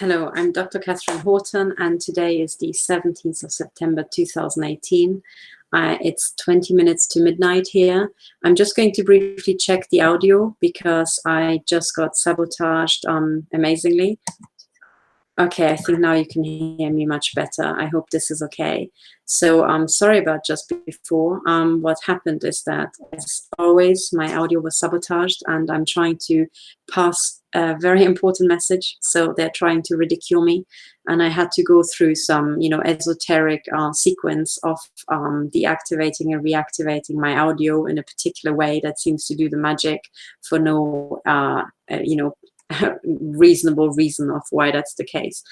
Hello, I'm Dr. Katherine Horton, and today is the 17th of September 2018. It's 20 minutes to midnight here. I'm just going to briefly check the audio because I just got sabotaged amazingly. Okay, I think now you can hear me much better. I hope this is okay. So I'm sorry about just before. What happened is that, as always, my audio was sabotaged, and I'm trying to pass a very important message. So they're trying to ridicule me, and I had to go through some, esoteric sequence of deactivating and reactivating my audio in a particular way that seems to do the magic for no, reasonable reason of why that's the case.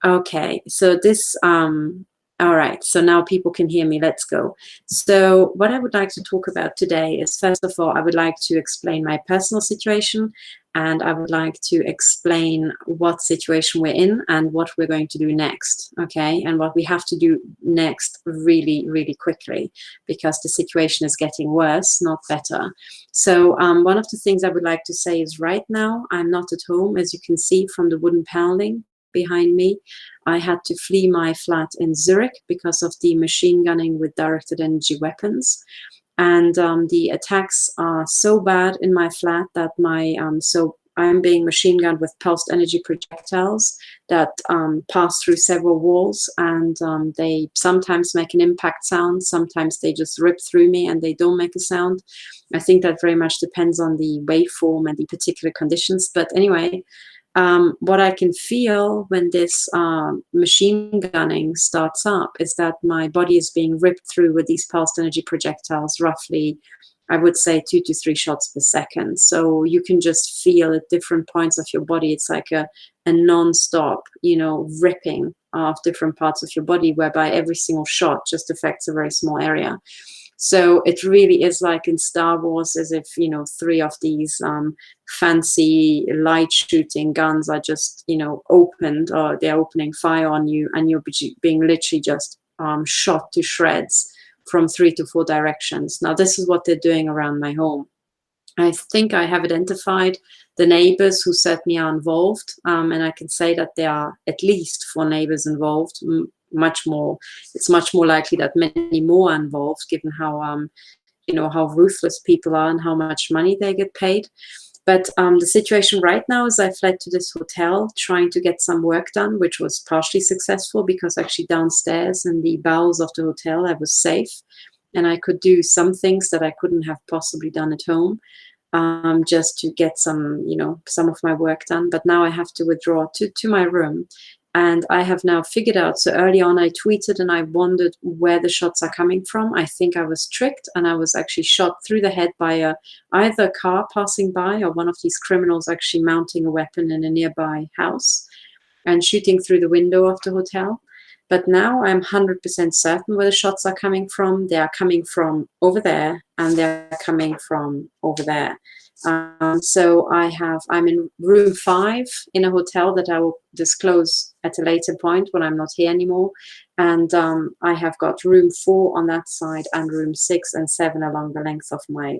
Okay, so this, all right, so now people can hear me. Let's go. So what I would like to talk about today is, first of all, I would like to explain my personal situation, and I would like to explain what situation we're in and what we're going to do next, okay? And what we have to do next really, really quickly, because the situation is getting worse, not better. So one of the things I would like to say is right now, I'm not at home, as you can see from the wooden paneling behind me. I had to flee my flat in Zurich because of the machine gunning with directed energy weapons. And the attacks are so bad in my flat that so I'm being machine gunned with pulsed energy projectiles that pass through several walls, and they sometimes make an impact sound, sometimes they just rip through me and they don't make a sound. I think that very much depends on the waveform and the particular conditions. But anyway, what I can feel when this machine gunning starts up is that my body is being ripped through with these pulsed energy projectiles, roughly, I would say 2 to 3 shots per second. So you can just feel at different points of your body. It's like a non-stop, ripping of different parts of your body, whereby every single shot just affects a very small area. So it really is like in Star Wars, as if, 3 of these fancy light shooting guns are just, opened, or they're opening fire on you, and you're being literally just shot to shreds from 3 to 4 directions. Now, this is what they're doing around my home. I think I have identified the neighbors who certainly are involved, and I can say that there are at least 4 neighbors involved. Much more, it's much more likely that many more are involved, given how how ruthless people are and how much money they get paid. But the situation right now is I fled to this hotel trying to get some work done, which was partially successful because actually downstairs in the bowels of the hotel I was safe, and I could do some things that I couldn't have possibly done at home, just to get some some of my work done. But now I have to withdraw to my room. And I have now figured out, so early on I tweeted and I wondered where the shots are coming from. I think I was tricked, and I was actually shot through the head by either a car passing by or one of these criminals actually mounting a weapon in a nearby house and shooting through the window of the hotel. But now I'm 100% certain where the shots are coming from. They are coming from over there, and they're coming from over there. So I'm in room 5 in a hotel that I will disclose at a later point when I'm not here anymore. And I have got room 4 on that side and room 6 and 7 along the length of my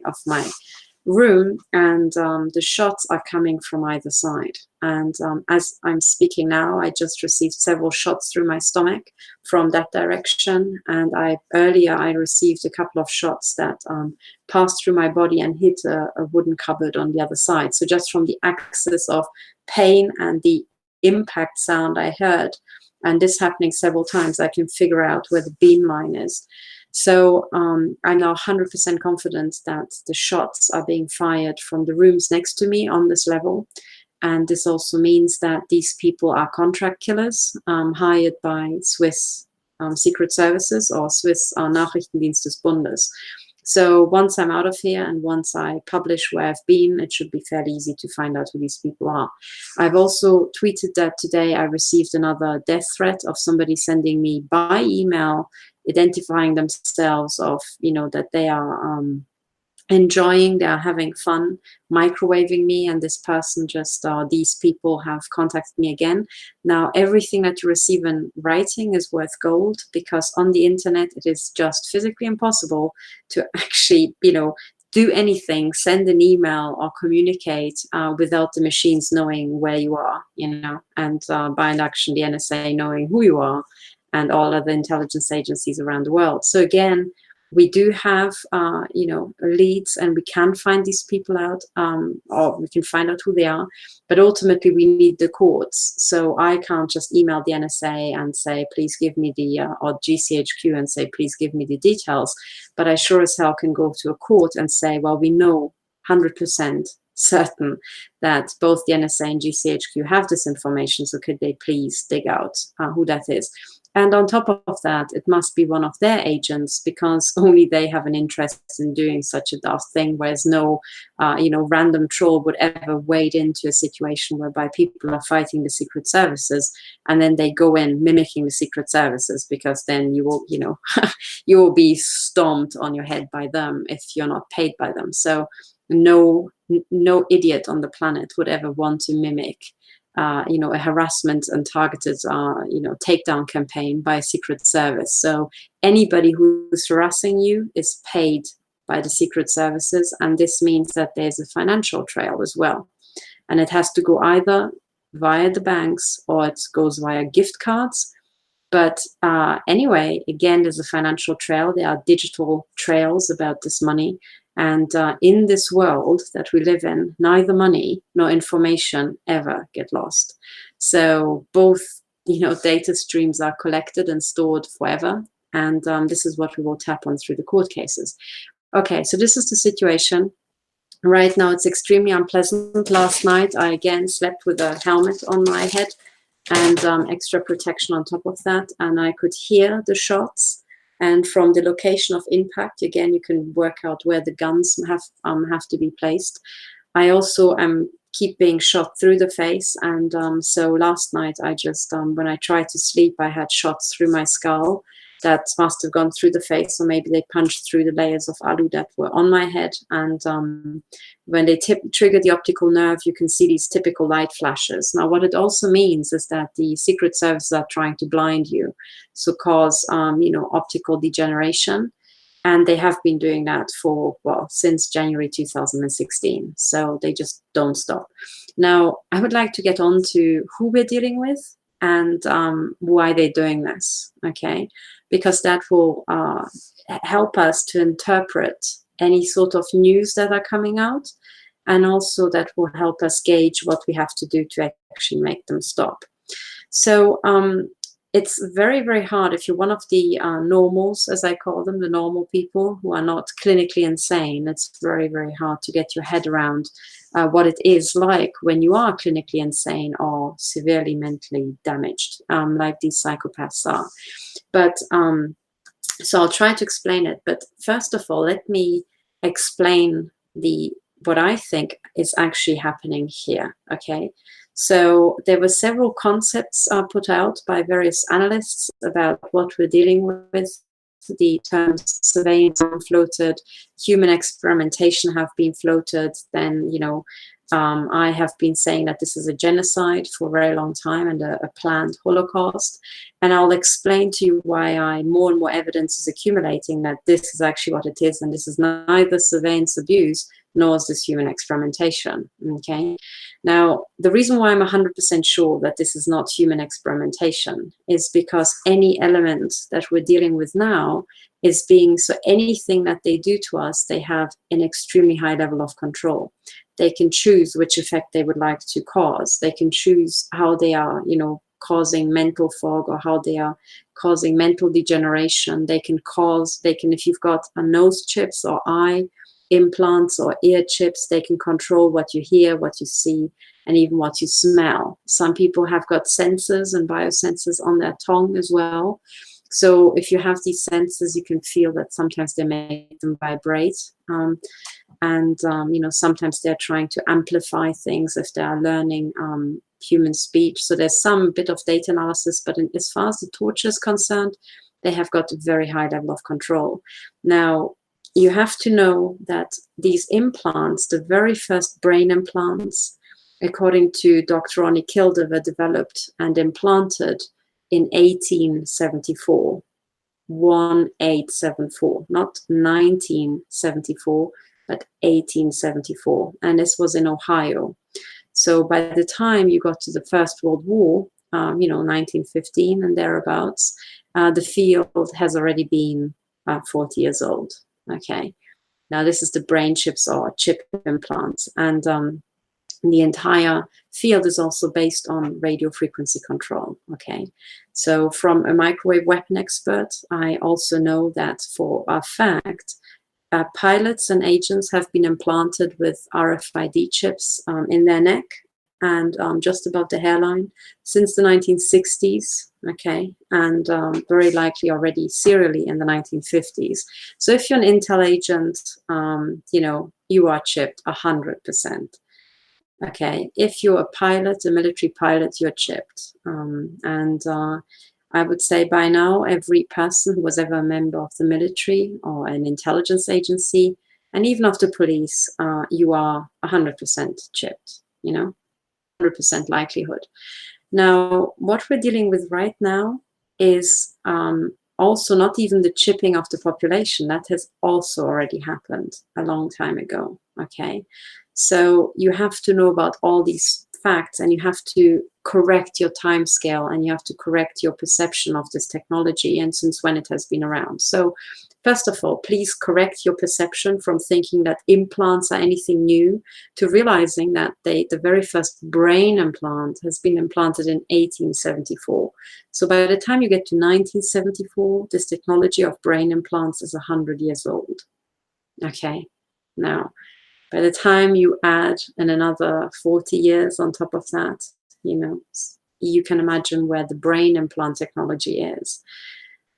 room, and the shots are coming from either side. And as I'm speaking now, I just received several shots through my stomach from that direction, and earlier I received a couple of shots that passed through my body and hit a wooden cupboard on the other side. So just from the axis of pain and the impact sound I heard, and this happening several times, I can figure out where the beam line is. So I'm now 100% confident that the shots are being fired from the rooms next to me on this level. And this also means that these people are contract killers hired by Swiss Secret Services or Swiss Nachrichtendienst des Bundes. So once I'm out of here and once I publish where I've been, it should be fairly easy to find out who these people are. I've also tweeted that today I received another death threat of somebody sending me by email, identifying themselves of, that they are enjoying, they are having fun microwaving me, and this person these people have contacted me again. Now, everything that you receive in writing is worth gold, because on the internet it is just physically impossible to actually, do anything, send an email or communicate without the machines knowing where you are, and by induction, the NSA knowing who you are and all other intelligence agencies around the world. So again, we do have, leads, and we can find these people out, or we can find out who they are. But ultimately, we need the courts. So I can't just email the NSA and say, please give me the, or GCHQ and say, please give me the details. But I sure as hell can go to a court and say, well, we know 100% certain that both the NSA and GCHQ have this information. So could they please dig out who that is? And on top of that, it must be one of their agents, because only they have an interest in doing such a daft thing, whereas no, random troll would ever wade into a situation whereby people are fighting the secret services, and then they go in mimicking the secret services, because then you will, you will be stomped on your head by them if you're not paid by them. So no idiot on the planet would ever want to mimic a harassment and targeted, takedown campaign by a secret service. So anybody who's harassing you is paid by the secret services, and this means that there's a financial trail as well. And it has to go either via the banks or it goes via gift cards. But anyway, again, there's a financial trail. There are digital trails about this money. And in this world that we live in, neither money nor information ever get lost. So both, data streams are collected and stored forever. And this is what we will tap on through the court cases. Okay, so this is the situation. Right now, it's extremely unpleasant. Last night, I again slept with a helmet on my head and extra protection on top of that. And I could hear the shots. And from the location of impact, again, you can work out where the guns have to be placed. I also keep being shot through the face. And so last night, I just, when I tried to sleep, I had shots through my skull that must have gone through the face, or maybe they punched through the layers of alu that were on my head. And when they trigger the optical nerve, you can see these typical light flashes. Now, what it also means is that the secret services are trying to blind you, so cause, optical degeneration. And they have been doing that for, since January 2016. So they just don't stop. Now, I would like to get on to who we're dealing with and why they're doing this, okay? Because that will help us to interpret any sort of news that are coming out, and also that will help us gauge what we have to do to actually make them stop. So it's very, very hard if you're one of the normals, as I call them, the normal people who are not clinically insane. It's very, very hard to get your head around what it is like when you are clinically insane or severely mentally damaged, like these psychopaths are. But so I'll try to explain it. But first of all, let me explain what I think is actually happening here, okay? So there were several concepts put out by various analysts about what we're dealing with. The terms surveillance floated, human experimentation have been floated. Then, I have been saying that this is a genocide for a very long time and a planned Holocaust. And I'll explain to you why more and more evidence is accumulating that this is actually what it is. And this is neither surveillance abuse, nor is this human experimentation, okay? Now, the reason why I'm 100% sure that this is not human experimentation is because any element that we're dealing with now is so anything that they do to us, they have an extremely high level of control. They can choose which effect they would like to cause. They can choose how they are, causing mental fog, or how they are causing mental degeneration. They can, if you've got a nose chips or eye implants or ear chips, they can control what you hear, what you see, and even what you smell. Some people have got sensors and biosensors on their tongue as well. So if you have these sensors, you can feel that sometimes they make them vibrate. Sometimes they're trying to amplify things if they are learning human speech. So there's some bit of data analysis, but as far as the torture is concerned, they have got a very high level of control. Now, you have to know that these implants, the very first brain implants, according to Dr. Ronnie Kilder, were developed and implanted in 1874, 1874, not 1974, but 1874, and this was in Ohio. So by the time you got to the First World War, 1915 and thereabouts, the field has already been 40 years old. Okay, now this is the brain chips or chip implants, and the entire field is also based on radio frequency control. Okay, so from a microwave weapon expert, I also know that for a fact, pilots and agents have been implanted with RFID chips in their neck and just above the hairline since the 1960s, okay, and very likely already serially in the 1950s. So if you're an intel agent, you are chipped 100%. Okay, if you're a pilot, a military pilot, you're chipped. And I would say by now, every person who was ever a member of the military or an intelligence agency, and even of the police, you are 100% chipped, 100% likelihood. Now, what we're dealing with right now is also not even the chipping of the population. That has also already happened a long time ago, okay? So you have to know about all these facts, and you have to correct your time scale, and you have to correct your perception of this technology and since when it has been around. So first of all, please correct your perception from thinking that implants are anything new to realizing that the very first brain implant has been implanted in 1874. So by the time you get to 1974, this technology of brain implants is 100 years old. Okay, now, by the time you add in another 40 years on top of that, you can imagine where the brain implant technology is.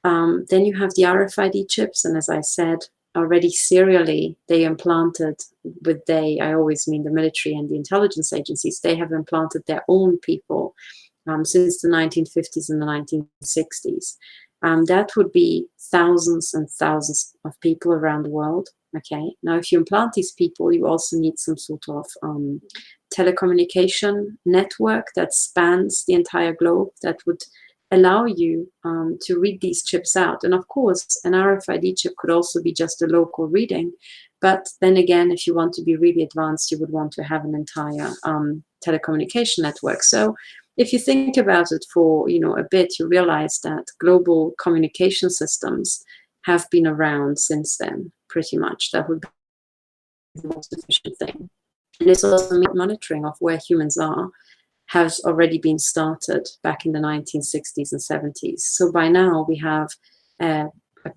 Then you have the RFID chips, and as I said, already serially, they implanted I always mean the military and the intelligence agencies, they have implanted their own people since the 1950s and the 1960s. That would be thousands and thousands of people around the world. Okay, now if you implant these people, you also need some sort of telecommunication network that spans the entire globe that would allow you to read these chips out. And of course, an RFID chip could also be just a local reading. But then again, if you want to be really advanced, you would want to have an entire telecommunication network. So if you think about it for a bit, you realize that global communication systems have been around since then, pretty much. That would be the most efficient thing. And this also means monitoring of where humans are has already been started back in the 1960s and 70s. So by now we have a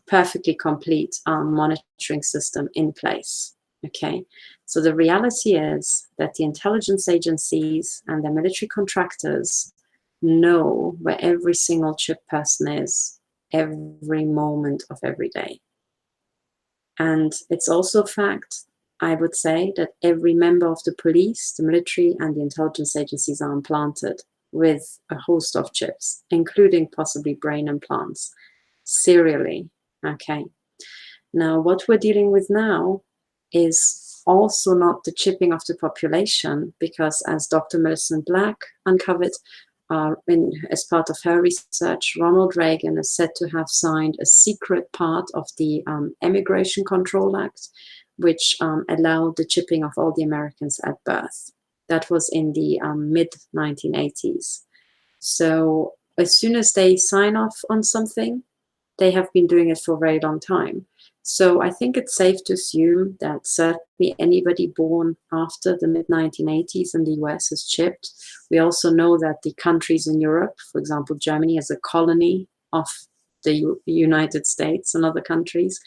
perfectly complete monitoring system in place. Okay, so the reality is that the intelligence agencies and the military contractors know where every single chip person is every moment of every day. And it's also a fact, I would say, that every member of the police, the military, and the intelligence agencies are implanted with a host of chips, including possibly brain implants, serially. Okay. Now, what we're dealing with now is also not the chipping of the population, because as Dr. Millicent Black uncovered as part of her research, Ronald Reagan is said to have signed a secret part of the Immigration Control Act, which allowed the chipping of all the Americans at birth. That was in the mid-1980s. So as soon as they sign off on something, they have been doing it for a very long time. So I think it's safe to assume that certainly anybody born after the mid-1980s in the US is chipped. We also know that the countries in Europe, for example, Germany, is a colony of the United States and other countries.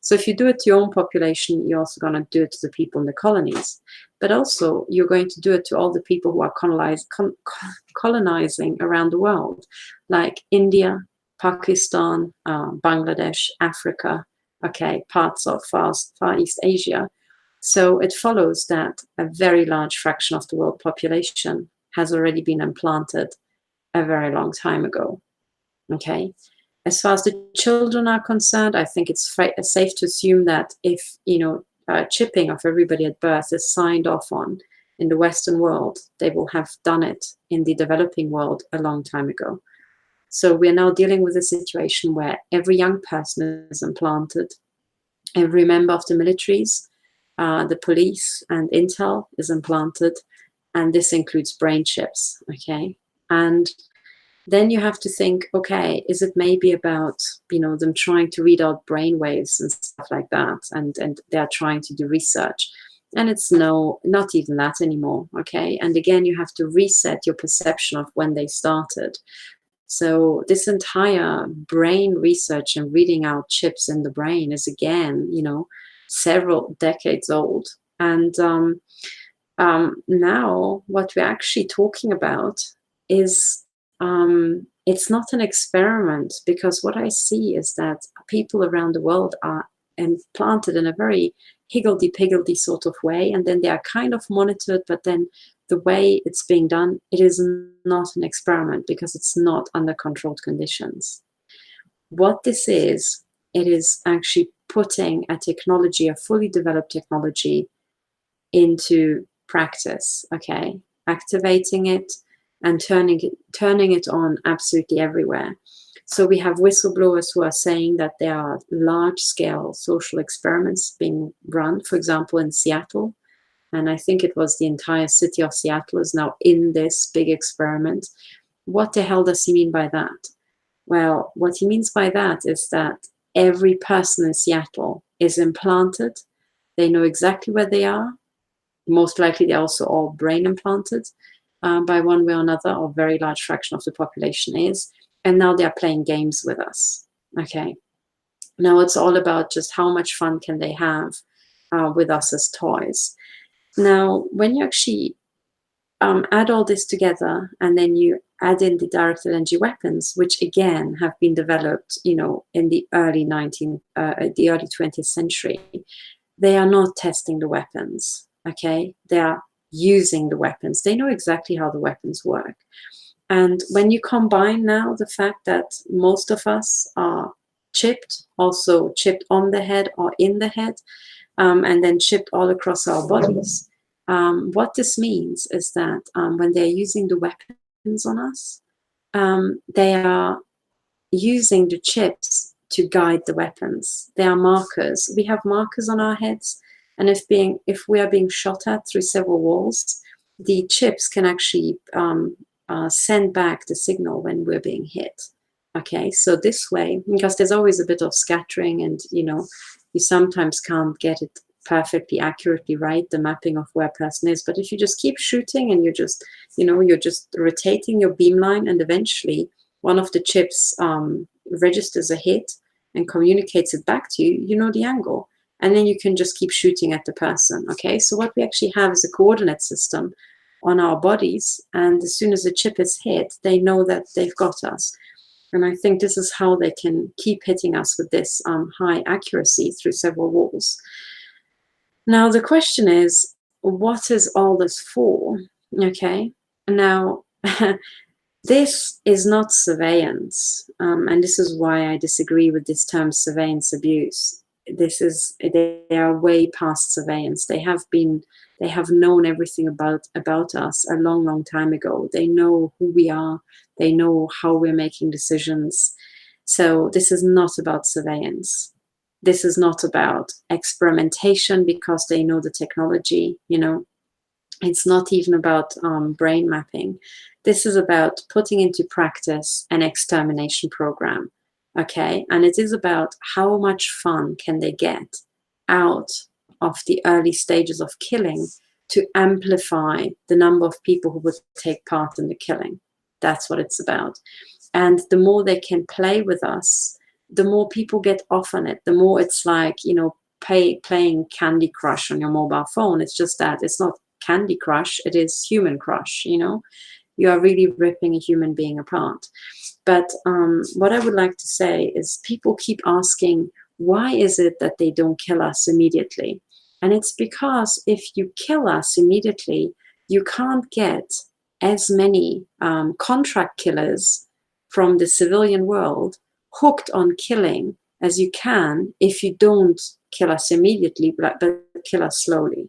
So if you do it to your own population, you're also going to do it to the people in the colonies. But also, you're going to do it to all the people who are colonizing around the world, like India, Pakistan, Bangladesh, Africa, okay, parts of Far East Asia. So it follows that a very large fraction of the world population has already been implanted a very long time ago, okay? As far as the children are concerned, I think it's safe to assume that if, chipping of everybody at birth is signed off on in the Western world, they will have done it in the developing world a long time ago. So we're now dealing with a situation where every young person is implanted, every member of the militaries, the police and intel is implanted, and this includes brain chips, okay? And then you have to think, okay, is it maybe about, them trying to read out brain waves and stuff like that, and they're trying to do research? And it's not even that anymore, okay? And again, you have to reset your perception of when they started. So this entire brain research and reading out chips in the brain is, again, several decades old. And now what we're actually talking about is, it's not an experiment, because what I see is that people around the world are implanted in a very higgledy-piggledy sort of way, and then they are kind of monitored, but then the way it's being done, it is not an experiment, because it's not under controlled conditions. What this is, it is actually putting a technology, a fully developed technology, into practice, okay? Activating it and turning it on absolutely everywhere. So we have whistleblowers who are saying that there are large-scale social experiments being run, for example, in Seattle. And I think it was the entire city of Seattle is now in this big experiment. What the hell does he mean by that? Well, what he means by that is that every person in Seattle is implanted. They know exactly where they are. Most likely they're also all brain implanted by one way or another, or a very large fraction of the population is. And now they're playing games with us, okay? Now it's all about just how much fun can they have with us as toys. Now, when you actually add all this together, and then you add in the directed energy weapons, which again have been developed, in the early 20th century, they are not testing the weapons, okay? They are using the weapons. They know exactly how the weapons work. And when you combine now the fact that most of us are chipped, also chipped on the head or in the head, and then chipped all across our bodies, what this means is that when they're using the weapons on us, they are using the chips to guide the weapons. They are markers. We have markers on our heads, and if we are being shot at through several walls, the chips can actually send back the signal when we're being hit. Okay, so this way, because there's always a bit of scattering, and you sometimes can't get it perfectly accurately right, the mapping of where a person is. But if you just keep shooting, and you're just rotating your beamline, and eventually one of the chips registers a hit and communicates it back to you, you know the angle. And then you can just keep shooting at the person, okay? So what we actually have is a coordinate system on our bodies, and as soon as the chip is hit, they know that they've got us. And I think this is how they can keep hitting us with this high accuracy through several walls. Now, the question is, what is all this for? Okay, now, this is not surveillance, and this is why I disagree with this term surveillance abuse. They are way past surveillance. They have known everything about us a long, long time ago. They know who we are. They know how we're making decisions. So this is not about surveillance. This is not about experimentation, because they know the technology, It's not even about brain mapping. This is about putting into practice an extermination program, okay? And it is about how much fun can they get out of the early stages of killing to amplify the number of people who would take part in the killing. That's what it's about. And the more they can play with us, the more people get off on it, the more it's like, playing Candy Crush on your mobile phone. It's just that it's not Candy Crush, it is Human Crush, You are really ripping a human being apart. But what I would like to say is, people keep asking, why is it that they don't kill us immediately? And it's because if you kill us immediately, you can't get as many contract killers from the civilian world hooked on killing as you can if you don't kill us immediately, but kill us slowly.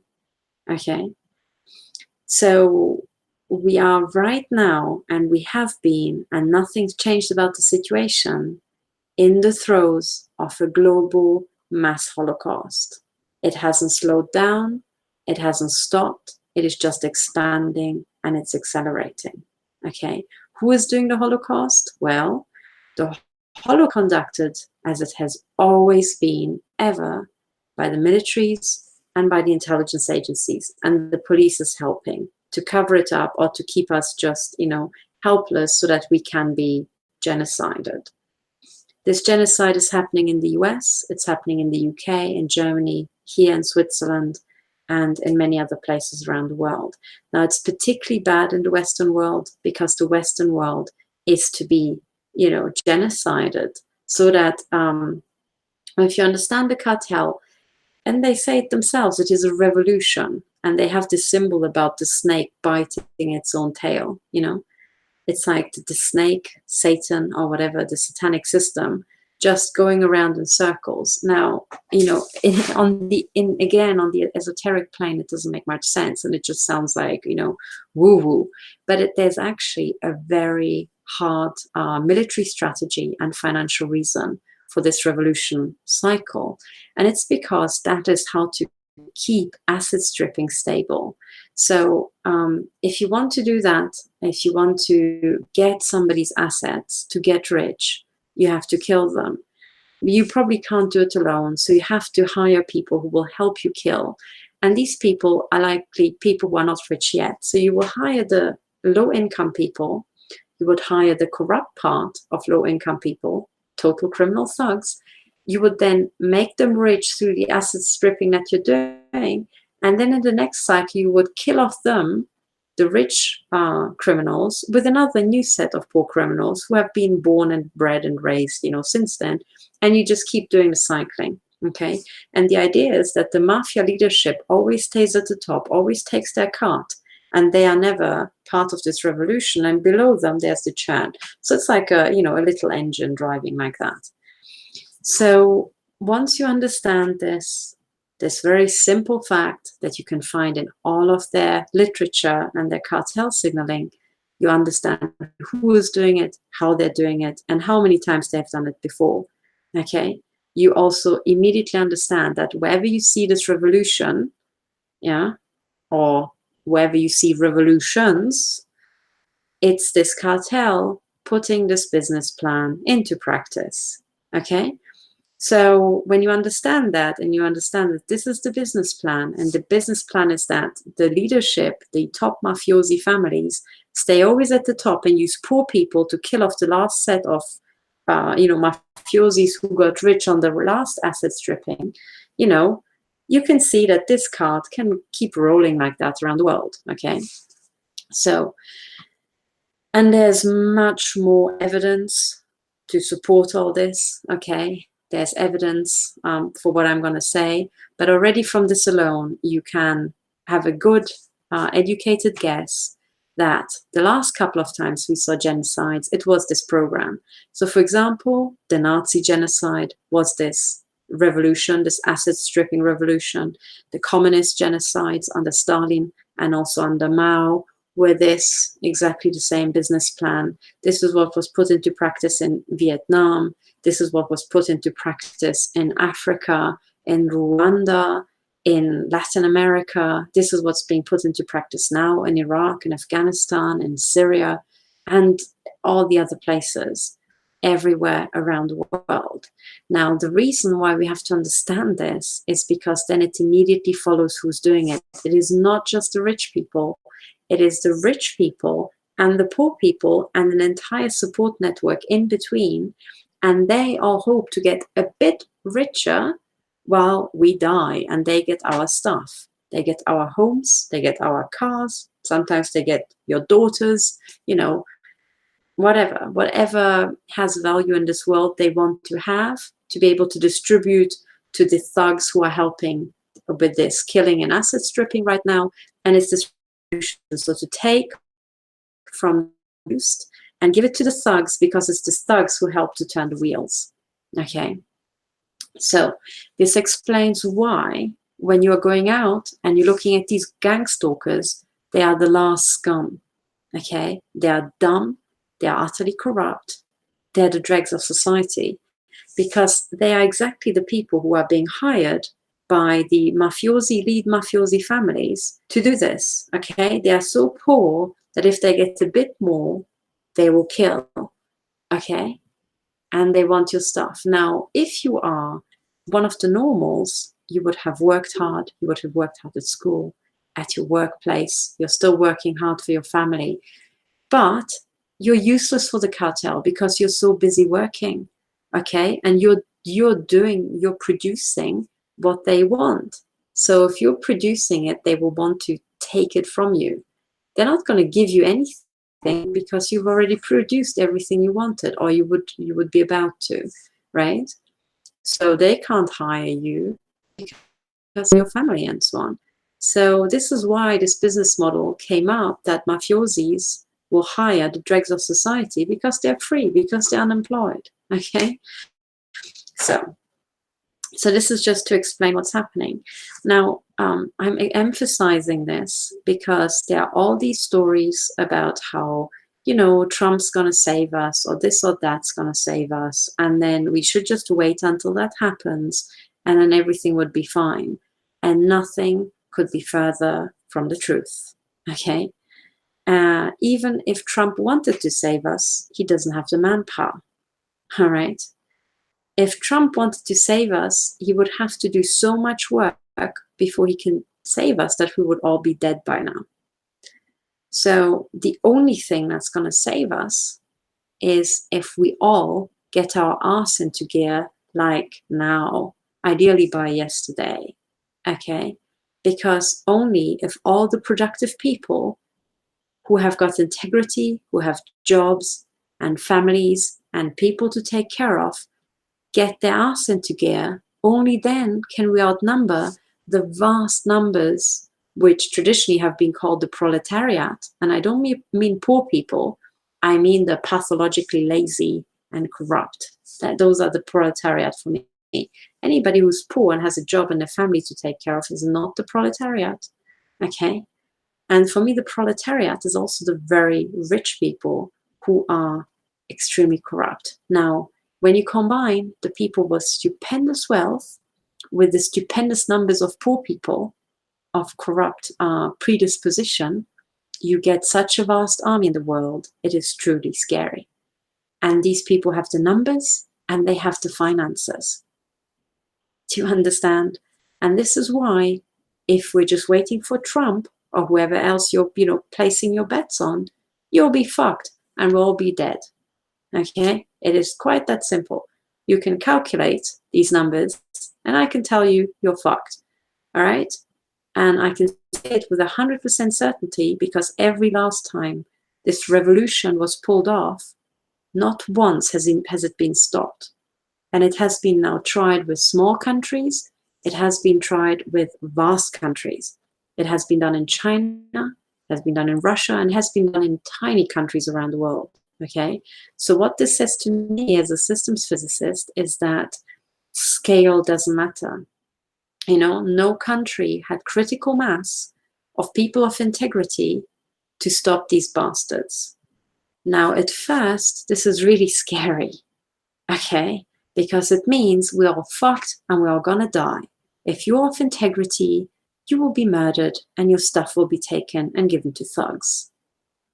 Okay? So we are right now, and we have been, and nothing's changed about the situation, in the throes of a global mass Holocaust. It hasn't slowed down. It hasn't stopped. It is just expanding and it's accelerating. Okay. Who is doing the Holocaust? Well, the Holocaust conducted, as it has always been, ever, by the militaries and by the intelligence agencies. And the police is helping to cover it up or to keep us just, helpless so that we can be genocided. This genocide is happening in the US, it's happening in the UK, in Germany, here in Switzerland, and in many other places around the world. Now, it's particularly bad in the Western world because the Western world is to be, genocided. So that if you understand the cartel, and they say it themselves, it is a revolution. And they have this symbol about the snake biting its own tail, It's like the snake, Satan, or whatever, the satanic system, just going around in circles. Now, on the esoteric plane, it doesn't make much sense, and it just sounds like, woo-woo. But there's actually a very hard military strategy and financial reason for this revolution cycle. And it's because that is how to keep asset stripping stable. So if you want to do that, if you want to get somebody's assets to get rich, you have to kill them. You probably can't do it alone, so you have to hire people who will help you kill. And these people are likely people who are not rich yet. So you will hire the low-income people, you would hire the corrupt part of low-income people, total criminal thugs. You would then make them rich through the asset stripping that you're doing. And then in the next cycle, you would kill off them, the rich criminals, with another new set of poor criminals who have been born and bred and raised, since then. And you just keep doing the cycling, okay? And the idea is that the mafia leadership always stays at the top, always takes their cut, and they are never part of this revolution. And below them, there's the churn. So it's like a little engine driving like that. So once you understand this very simple fact that you can find in all of their literature and their cartel signaling, you understand who is doing it, how they're doing it, and how many times they've done it before. Okay? You also immediately understand that wherever you see this revolution, or wherever you see revolutions, it's this cartel putting this business plan into practice. Okay? So when you understand that, and you understand that this is the business plan, and the business plan is that the leadership, the top mafiosi families, stay always at the top and use poor people to kill off the last set of, mafiosis who got rich on the last asset stripping, you can see that this card can keep rolling like that around the world, okay? So, and there's much more evidence to support all this, okay? There's evidence for what I'm going to say, but already from this alone, you can have a good educated guess that the last couple of times we saw genocides, it was this program. So for example, the Nazi genocide was this revolution, this asset stripping revolution. The communist genocides under Stalin and also under Mao were this exactly the same business plan. This is what was put into practice in Vietnam. This is what was put into practice in Africa, in Rwanda, in Latin America. This is what's being put into practice now in Iraq, in Afghanistan, in Syria, and all the other places, everywhere around the world. Now, the reason why we have to understand this is because then it immediately follows who's doing it. It is not just the rich people. It is the rich people and the poor people and an entire support network in between. And they all hope to get a bit richer while we die, and they get our stuff. They get our homes, they get our cars, sometimes they get your daughters, whatever has value in this world they want to have, to be able to distribute to the thugs who are helping with this killing and asset stripping right now. And it's this, so to take from used and give it to the thugs, because it's the thugs who help to turn the wheels. Okay, so this explains why when you are going out and you're looking at these gang stalkers, they are the last scum. Okay, they are dumb, they are utterly corrupt, they're the dregs of society, because they are exactly the people who are being hired by the lead mafiosi families to do this, okay? They are so poor that if they get a bit more, they will kill, okay? And they want your stuff. Now, if you are one of the normals, you would have worked hard. You would have worked hard at school, at your workplace. You're still working hard for your family. But you're useless for the cartel because you're so busy working, okay? And you're producing what they want. So if you're producing it, they will want to take it from you. They're not going to give you anything because you've already produced everything you wanted, or you would be about to, right? So they can't hire you because of your family and so on. So this is why this business model came up, that mafiosis will hire the dregs of society because they're free, because they're unemployed, okay? So this is just to explain what's happening. Now, I'm emphasizing this because there are all these stories about how, Trump's going to save us, or this or that's going to save us. And then we should just wait until that happens, and then everything would be fine. And nothing could be further from the truth, okay? Even if Trump wanted to save us, he doesn't have the manpower, all right? If Trump wanted to save us, he would have to do so much work before he can save us that we would all be dead by now. So the only thing that's going to save us is if we all get our arse into gear, like now, ideally by yesterday, okay? Because only if all the productive people who have got integrity, who have jobs and families and people to take care of, get their ass into gear, only then can we outnumber the vast numbers which traditionally have been called the proletariat. And I don't mean poor people, I mean the pathologically lazy and corrupt. Those are the proletariat for me. Anybody who's poor and has a job and a family to take care of is not the proletariat, okay? And for me, the proletariat is also the very rich people who are extremely corrupt. Now, when you combine the people with stupendous wealth with the stupendous numbers of poor people of corrupt predisposition, you get such a vast army in the world. It is truly scary. And these people have the numbers and they have the finances. Do you understand? And this is why, if we're just waiting for Trump or whoever else you're placing your bets on, you'll be fucked and we'll all be dead. Okay, it is quite that simple. You can calculate these numbers and I can tell you you're fucked. All right, and I can say it with 100% certainty because every last time this revolution was pulled off, not once has it been stopped. And it has been now tried with small countries. It has been tried with vast countries. It has been done in China, it has been done in Russia, and it has been done in tiny countries around the world. Okay, so what this says to me as a systems physicist is that scale doesn't matter. No country had critical mass of people of integrity to stop these bastards. Now, at first, this is really scary, okay, because it means we're all fucked and we're all gonna die. If you're of integrity, you will be murdered and your stuff will be taken and given to thugs.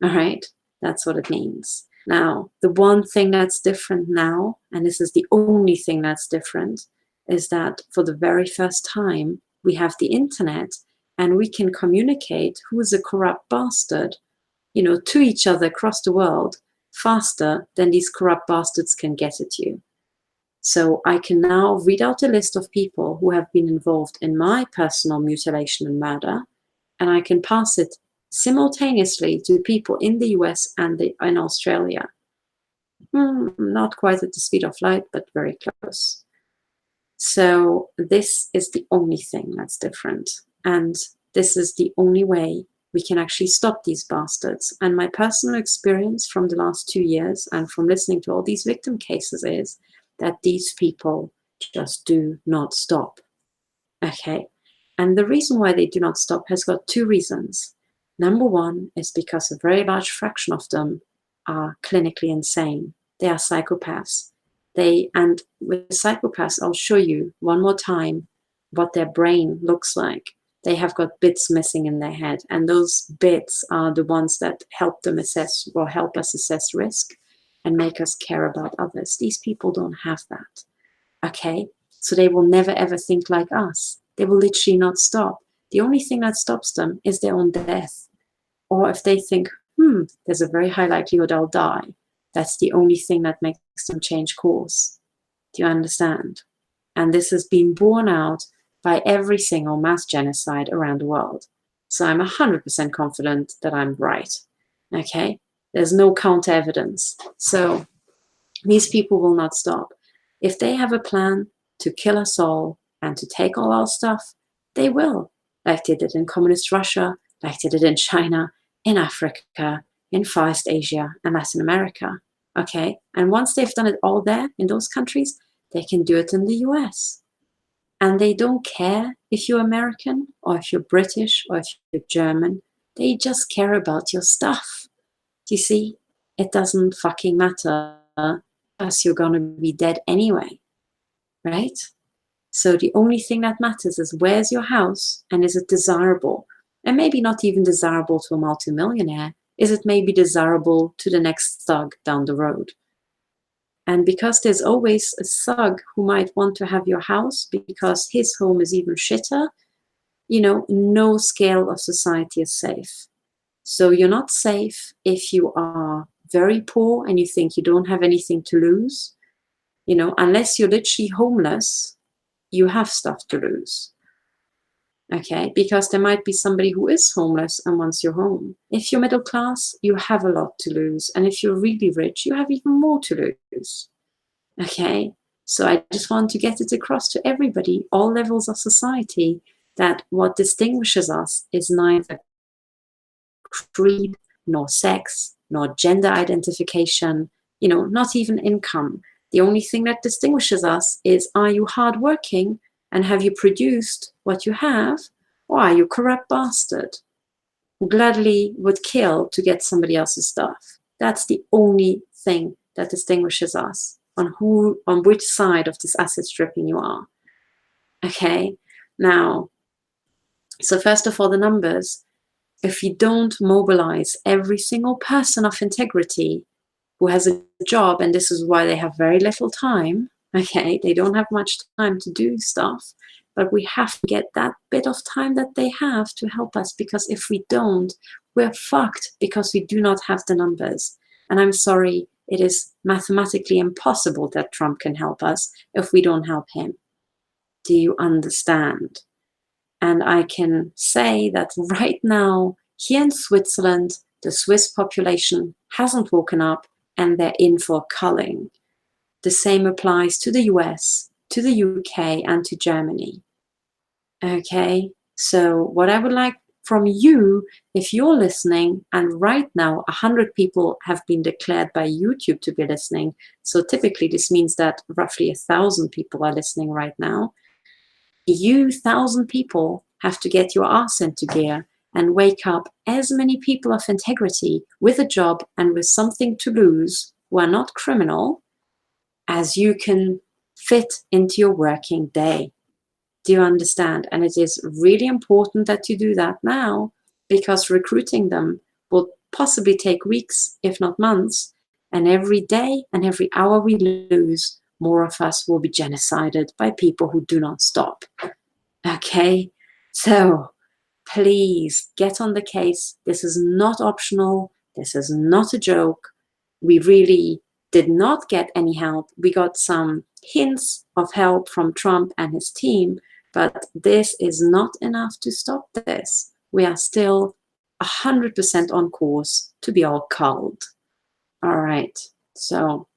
All right, that's what it means. Now, the one thing that's different now, and this is the only thing that's different, is that for the very first time, we have the internet and we can communicate who is a corrupt bastard, to each other across the world faster than these corrupt bastards can get at you. So I can now read out a list of people who have been involved in my personal mutilation and murder, and I can pass it simultaneously to people in the US and in Australia. Not quite at the speed of light, but very close. So this is the only thing that's different. And this is the only way we can actually stop these bastards. And my personal experience from the last 2 years and from listening to all these victim cases is that these people just do not stop. Okay. And the reason why they do not stop has got two reasons. Number one is because a very large fraction of them are clinically insane. They are psychopaths. And with psychopaths, I'll show you one more time what their brain looks like. They have got bits missing in their head, and those bits are the ones that help them assess or help us assess risk and make us care about others. These people don't have that. Okay, so they will never ever think like us. They will literally not stop. The only thing that stops them is their own death. Or if they think, there's a very high likelihood I'll die, that's the only thing that makes them change course. Do you understand? And this has been borne out by every single mass genocide around the world. So I'm 100% confident that I'm right. Okay? There's no counter evidence. So these people will not stop. If they have a plan to kill us all and to take all our stuff, they will, like they did in communist Russia, like they did in China, in Africa, in Far East Asia, and Latin America. Okay? And once they've done it all there in those countries, they can do it in the US. And they don't care if you're American or if you're British or if you're German. They just care about your stuff. Do you see? It doesn't fucking matter, because you're going to be dead anyway, right? So the only thing that matters is, where's your house and is it desirable? And maybe not even desirable to a multimillionaire. Is it maybe desirable to the next thug down the road? And because there's always a thug who might want to have your house because his home is even shitter, no scale of society is safe. So you're not safe if you are very poor and you think you don't have anything to lose. Unless you're literally homeless, you have stuff to lose. Okay, because there might be somebody who is homeless and wants your home. If you're middle class, you have a lot to lose. And if you're really rich, you have even more to lose. Okay, so I just want to get it across to everybody, all levels of society, that what distinguishes us is neither creed, nor sex, nor gender identification, not even income. The only thing that distinguishes us is, are you hardworking and have you produced what you have, or are you a corrupt bastard who gladly would kill to get somebody else's stuff? That's the only thing that distinguishes us, on which side of this asset stripping you are. Okay, now, so first of all, the numbers. If you don't mobilize every single person of integrity who has a job, and this is why they have very little time, okay, they don't have much time to do stuff, but we have to get that bit of time that they have to help us, because if we don't, we're fucked, because we do not have the numbers. And I'm sorry, it is mathematically impossible that Trump can help us if we don't help him. Do you understand? And I can say that right now, here in Switzerland, the Swiss population hasn't woken up and they're in for culling. The same applies to the US, to the UK, and to Germany. Okay, so what I would like from you, if you're listening, and right now 100 people have been declared by YouTube to be listening, so typically this means that roughly 1,000 people are listening right now. You 1,000 people have to get your ass into gear and wake up as many people of integrity with a job and with something to lose, who are not criminal, as you can fit into your working day. Do you understand? And it is really important that you do that now, because recruiting them will possibly take weeks, if not months. And every day and every hour we lose, more of us will be genocided by people who do not stop. Okay? So please get on the case. This is not optional. This is not a joke. We really did not get any help. We got some hints of help from Trump and his team, but this is not enough to stop this. We are still 100% on course to be all culled. All right. So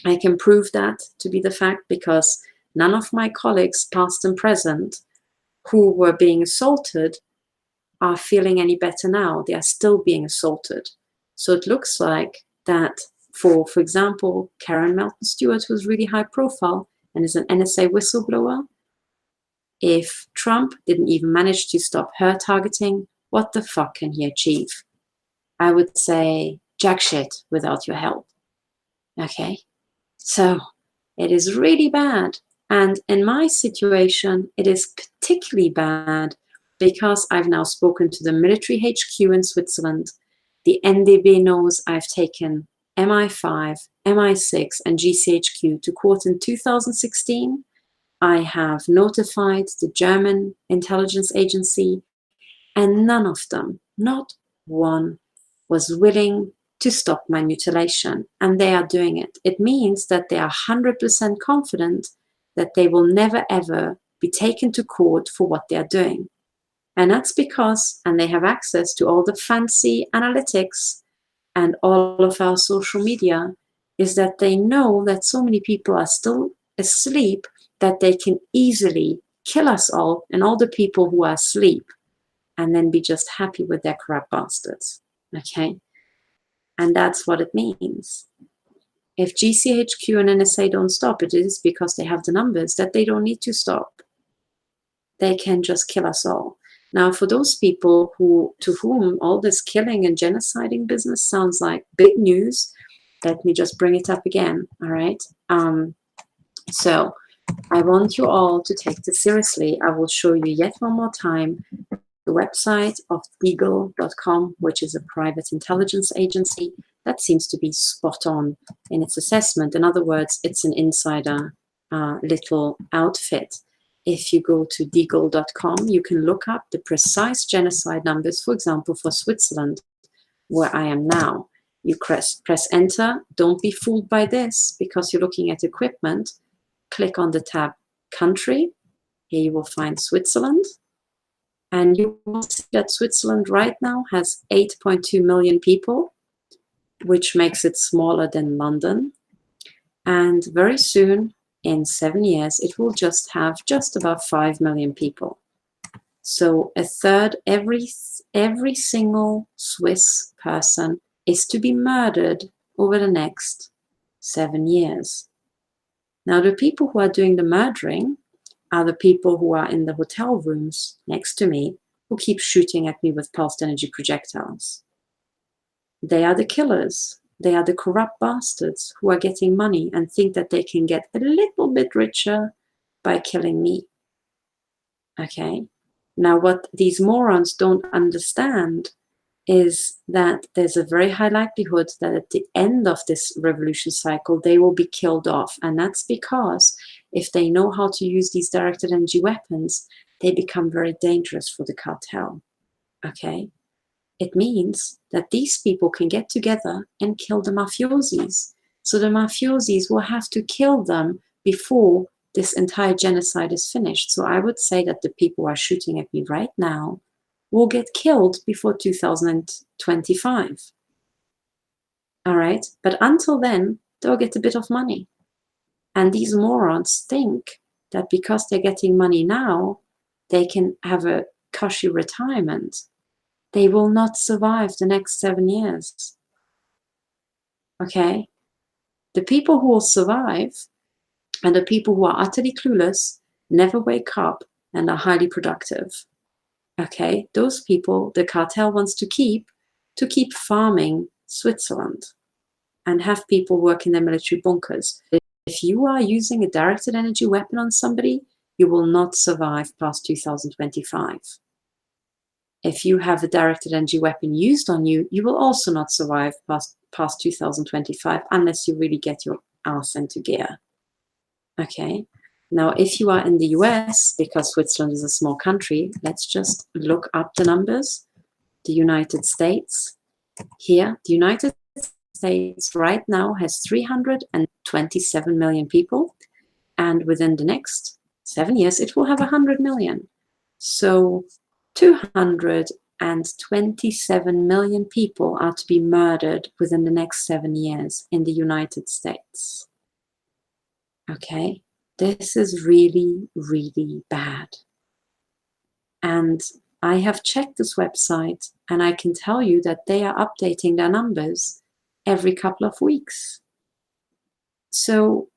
I can prove that to be the fact, because none of my colleagues, past and present, who were being assaulted are feeling any better now. They are still being assaulted. So it looks like that for example, Karen Melton Stewart, who's really high profile and is an NSA whistleblower, if Trump didn't even manage to stop her targeting, what the fuck can he achieve? I would say jack shit without your help. Okay? So it is really bad And in my situation, it is particularly bad because I've now spoken to the military HQ in Switzerland. The NDB knows I've taken MI5, MI6, and GCHQ to court in 2016. I have notified the German intelligence agency, and none of them, not one, was willing to stop my mutilation, and they are doing it. It means that they are 100% confident that they will never ever be taken to court for what they are doing. And that's because, and they have access to all the fancy analytics and all of our social media, is that they know that so many people are still asleep that they can easily kill us all and all the people who are asleep and then be just happy with their corrupt bastards. Okay? And that's what it means. If GCHQ and NSA don't stop, it is because they have the numbers that they don't need to stop. They can just kill us all. Now, for those people to whom all this killing and genociding business sounds like big news, let me just bring it up again, all right? So I want you all to take this seriously. I will show you yet one more time the website of Deagle.com, which is a private intelligence agency that seems to be spot on in its assessment. In other words, it's an insider little outfit. If you go to Deagle.com, you can look up the precise genocide numbers, for example, for Switzerland, where I am now. You press enter. Don't be fooled by this because you're looking at equipment. Click on the tab country. Here you will find Switzerland. And you will see that Switzerland right now has 8.2 million people, which makes it smaller than London. And very soon, in 7 years, it will just have just about 5 million people. So a third, every single Swiss person is to be murdered over the next 7 years. Now, the people who are doing the murdering are the people who are in the hotel rooms next to me who keep shooting at me with pulsed energy projectiles. They are the killers. They are the corrupt bastards who are getting money and think that they can get a little bit richer by killing me. Okay? Now, what these morons don't understand is that there's a very high likelihood that at the end of this revolution cycle, they will be killed off. And that's because if they know how to use these directed energy weapons, they become very dangerous for the cartel. Okay? It means that these people can get together and kill the mafiosis. So the mafiosis will have to kill them before this entire genocide is finished. So I would say that the people who are shooting at me right now will get killed before 2025. All right? But until then, they'll get a bit of money. And these morons think that because they're getting money now, they can have a cushy retirement. They will not survive the next 7 years. Okay? The people who will survive and the people who are utterly clueless, never wake up, and are highly productive. Okay? Those people, the cartel wants to keep farming Switzerland and have people work in their military bunkers. If you are using a directed energy weapon on somebody, you will not survive past 2025. If you have a directed energy weapon used on you, you will also not survive past 2025 unless you really get your ass into gear. Okay? Now, if you are in the US, because Switzerland is a small country, let's just look up the numbers. The United States. Here, the United States right now has 327 million people. And within the next 7 years, it will have 100 million. So 227 million people are to be murdered within the next 7 years in the United States. Okay, this is really, really bad. And I have checked this website and I can tell you that they are updating their numbers every couple of weeks. So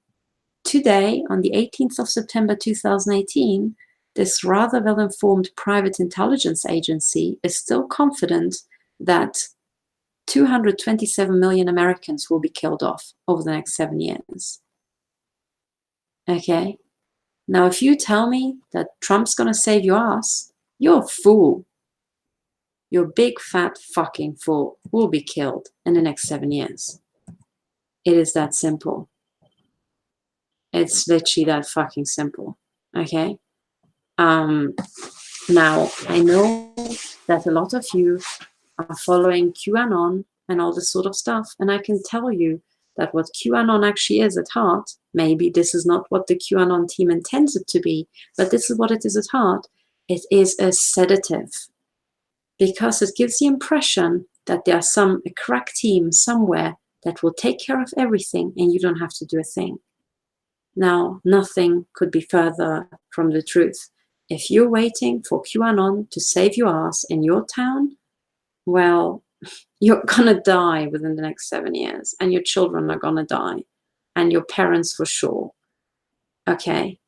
today, on the 18th of September 2018, this rather well-informed private intelligence agency is still confident that 227 million Americans will be killed off over the next 7 years. Okay? Now, if you tell me that Trump's going to save your ass, you're a fool. You're a big, fat, fucking fool who will be killed in the next 7 years. It is that simple. It's literally that fucking simple. Okay? Now, I know that a lot of you are following QAnon and all this sort of stuff, and I can tell you that what QAnon actually is at heart, maybe this is not what the QAnon team intends it to be, but this is what it is at heart. It is a sedative, because it gives the impression that there's a crack team somewhere that will take care of everything and you don't have to do a thing. Now, nothing could be further from the truth. If you're waiting for QAnon to save your ass in your town, well, you're gonna die within the next 7 years, and your children are gonna die, and your parents for sure. Okay?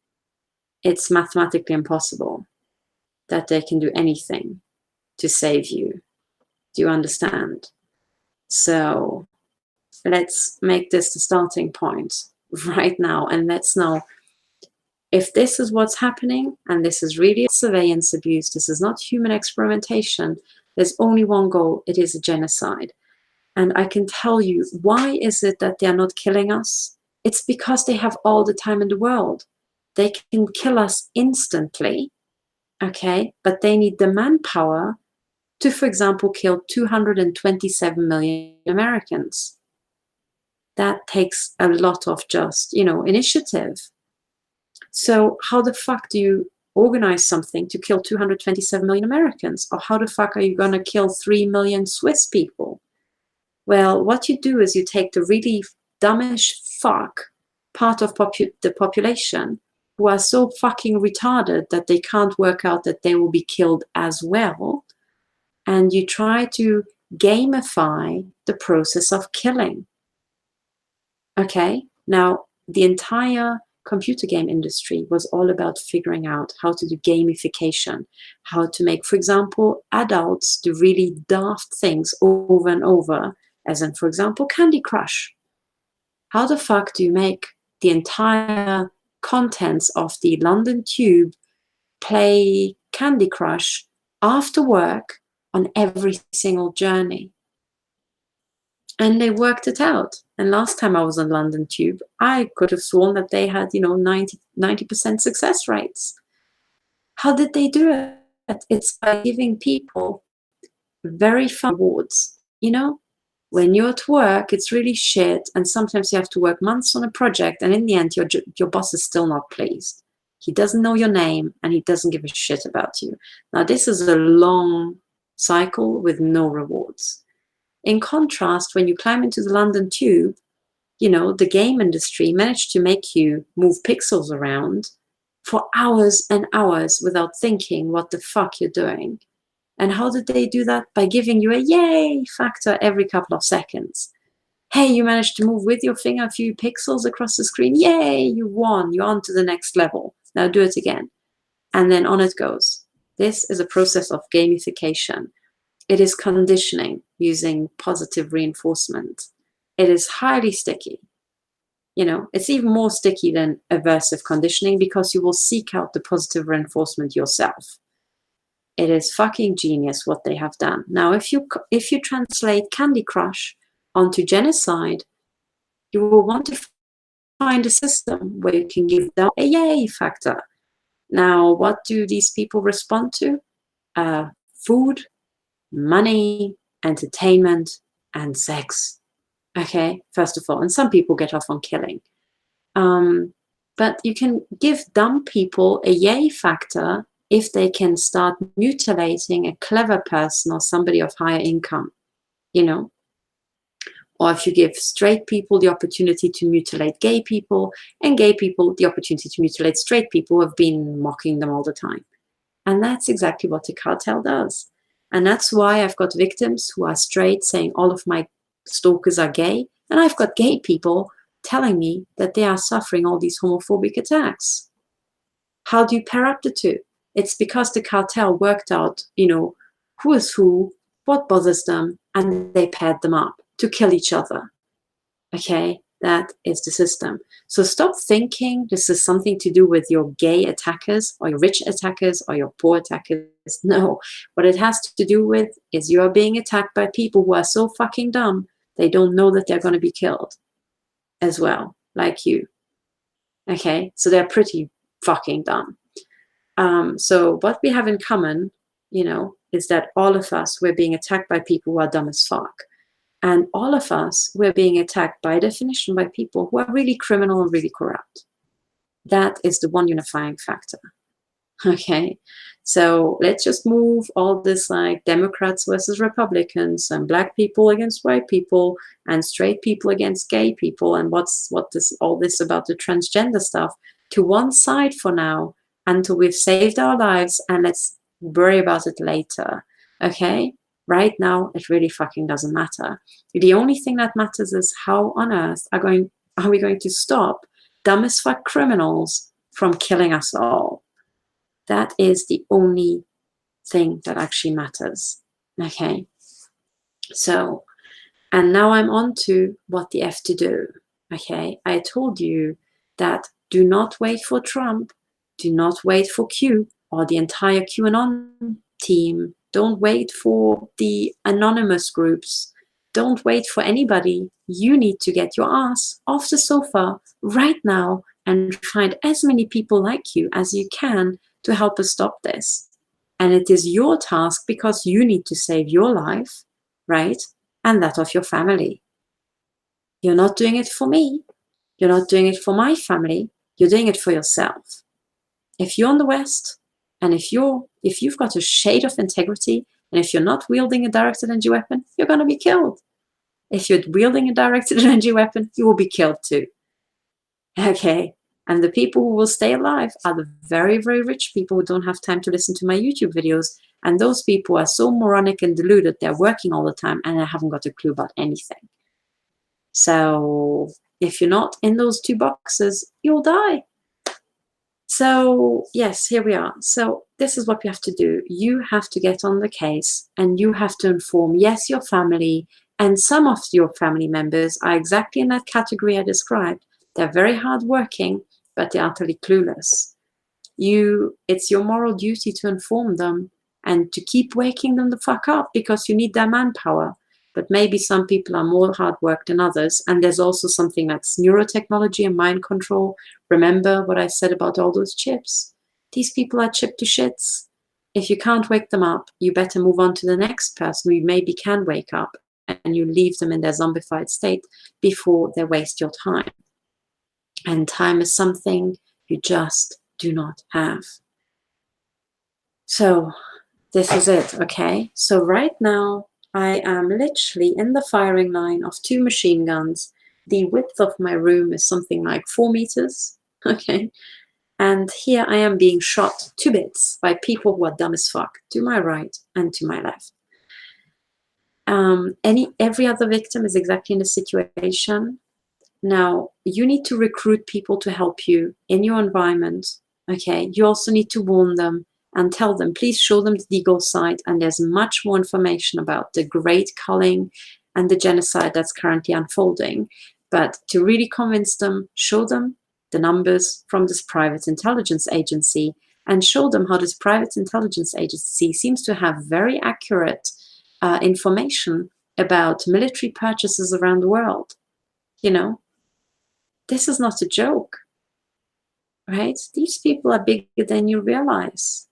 It's mathematically impossible that they can do anything to save you. Do you understand? So let's make this the starting point right now, and let's know if this is what's happening, and this is really surveillance abuse, this is not human experimentation, there's only one goal, it is a genocide. And I can tell you, why is it that they're not killing us? It's because they have all the time in the world. They can kill us instantly, okay? But they need the manpower to, for example, kill 227 million Americans. That takes a lot of just, initiative. So how the fuck do you organize something to kill 227 million Americans? Or how the fuck are you going to kill 3 million Swiss people? Well, what you do is you take the really dumbish fuck part of the population who are so fucking retarded that they can't work out that they will be killed as well, and you try to gamify the process of killing. Okay? Now, the entire computer game industry was all about figuring out how to do gamification, how to make, for example, adults do really daft things over and over, as in, for example, Candy Crush. How the fuck do you make the entire contents of the London Tube play Candy Crush after work on every single journey? And they worked it out. And last time I was on London Tube, I could have sworn that they had, 90% success rates. How did they do it? It's by giving people very fun rewards. When you're at work, it's really shit. And sometimes you have to work months on a project. And in the end, your boss is still not pleased. He doesn't know your name and he doesn't give a shit about you. Now, this is a long cycle with no rewards. In contrast, when you climb into the London Tube, the game industry managed to make you move pixels around for hours and hours without thinking what the fuck you're doing. And how did they do that? By giving you a yay factor every couple of seconds. Hey, you managed to move with your finger a few pixels across the screen. Yay, you won. You're on to the next level. Now do it again. And then on it goes. This is a process of gamification. It is conditioning using positive reinforcement. It is highly sticky. It's even more sticky than aversive conditioning because you will seek out the positive reinforcement yourself. It is fucking genius what they have done. Now, if you translate Candy Crush onto genocide, you will want to find a system where you can give them a yay factor. Now, what do these people respond to? Food, money, entertainment, and sex. Okay, first of all, and some people get off on killing. But you can give dumb people a yay factor if they can start mutilating a clever person or somebody of higher income, Or if you give straight people the opportunity to mutilate gay people, and gay people the opportunity to mutilate straight people who have been mocking them all the time. And that's exactly what the cartel does. And that's why I've got victims who are straight saying all of my stalkers are gay. And I've got gay people telling me that they are suffering all these homophobic attacks. How do you pair up the two? It's because the cartel worked out, who is who, what bothers them, and they paired them up to kill each other. Okay? That is the system. So stop thinking this is something to do with your gay attackers or your rich attackers or your poor attackers. No, what it has to do with is you're being attacked by people who are so fucking dumb, they don't know that they're going to be killed as well, like you. Okay, so they're pretty fucking dumb. So what we have in common, you know, is that all of us, we're being attacked by people who are dumb as fuck. And all of us, we're being attacked by definition by people who are really criminal and really corrupt. That is the one unifying factor. Okay, so let's just move all this like Democrats versus Republicans and black people against white people and straight people against gay people and all this about the transgender stuff to one side for now until we've saved our lives, and let's worry about it later. Okay, right now it really fucking doesn't matter. The only thing that matters is how on earth are we going to stop dumb as fuck criminals from killing us all. That is the only thing that actually matters. Okay, so, and now I'm on to what the F to do. Okay, I told you that do not wait for Trump, do not wait for Q or the entire QAnon team. Don't wait for the anonymous groups. Don't wait for anybody. You need to get your ass off the sofa right now and find as many people like you as you can to help us stop this. And it is your task because you need to save your life, right? And that of your family. You're not doing it for me. You're not doing it for my family. You're doing it for yourself. If you're in the West, and if you've got a shade of integrity, and if you're not wielding a directed energy weapon, you're going to be killed. If you're wielding a directed energy weapon, you will be killed too. Okay. And the people who will stay alive are the very, very rich people who don't have time to listen to my YouTube videos. And those people are so moronic and deluded, they're working all the time and they haven't got a clue about anything. So if you're not in those two boxes, you'll die. So yes, here we are. So this is what we have to do. You have to get on the case and you have to inform, yes, your family, and some of your family members are exactly in that category I described. They're very hardworking, but they're utterly clueless. It's your moral duty to inform them and to keep waking them the fuck up because you need their manpower. But maybe some people are more hard work than others. And there's also something that's neurotechnology and mind control. Remember what I said about all those chips? These people are chipped to shits. If you can't wake them up, you better move on to the next person who maybe can wake up, and you leave them in their zombified state before they waste your time. And time is something you just do not have. So this is it, okay? So right now, I am literally in the firing line of 2 machine guns. The width of my room is something like 4 meters, okay? And here I am being shot to bits by people who are dumb as fuck, to my right and to my left. Every other victim is exactly in the situation. Now, you need to recruit people to help you in your environment, okay? You also need to warn them and tell them, please show them the Deagle site, and there's much more information about the great culling and the genocide that's currently unfolding. But to really convince them, show them the numbers from this private intelligence agency and show them how this private intelligence agency seems to have very accurate information about military purchases around the world. You know, this is not a joke, right? These people are bigger than you realize.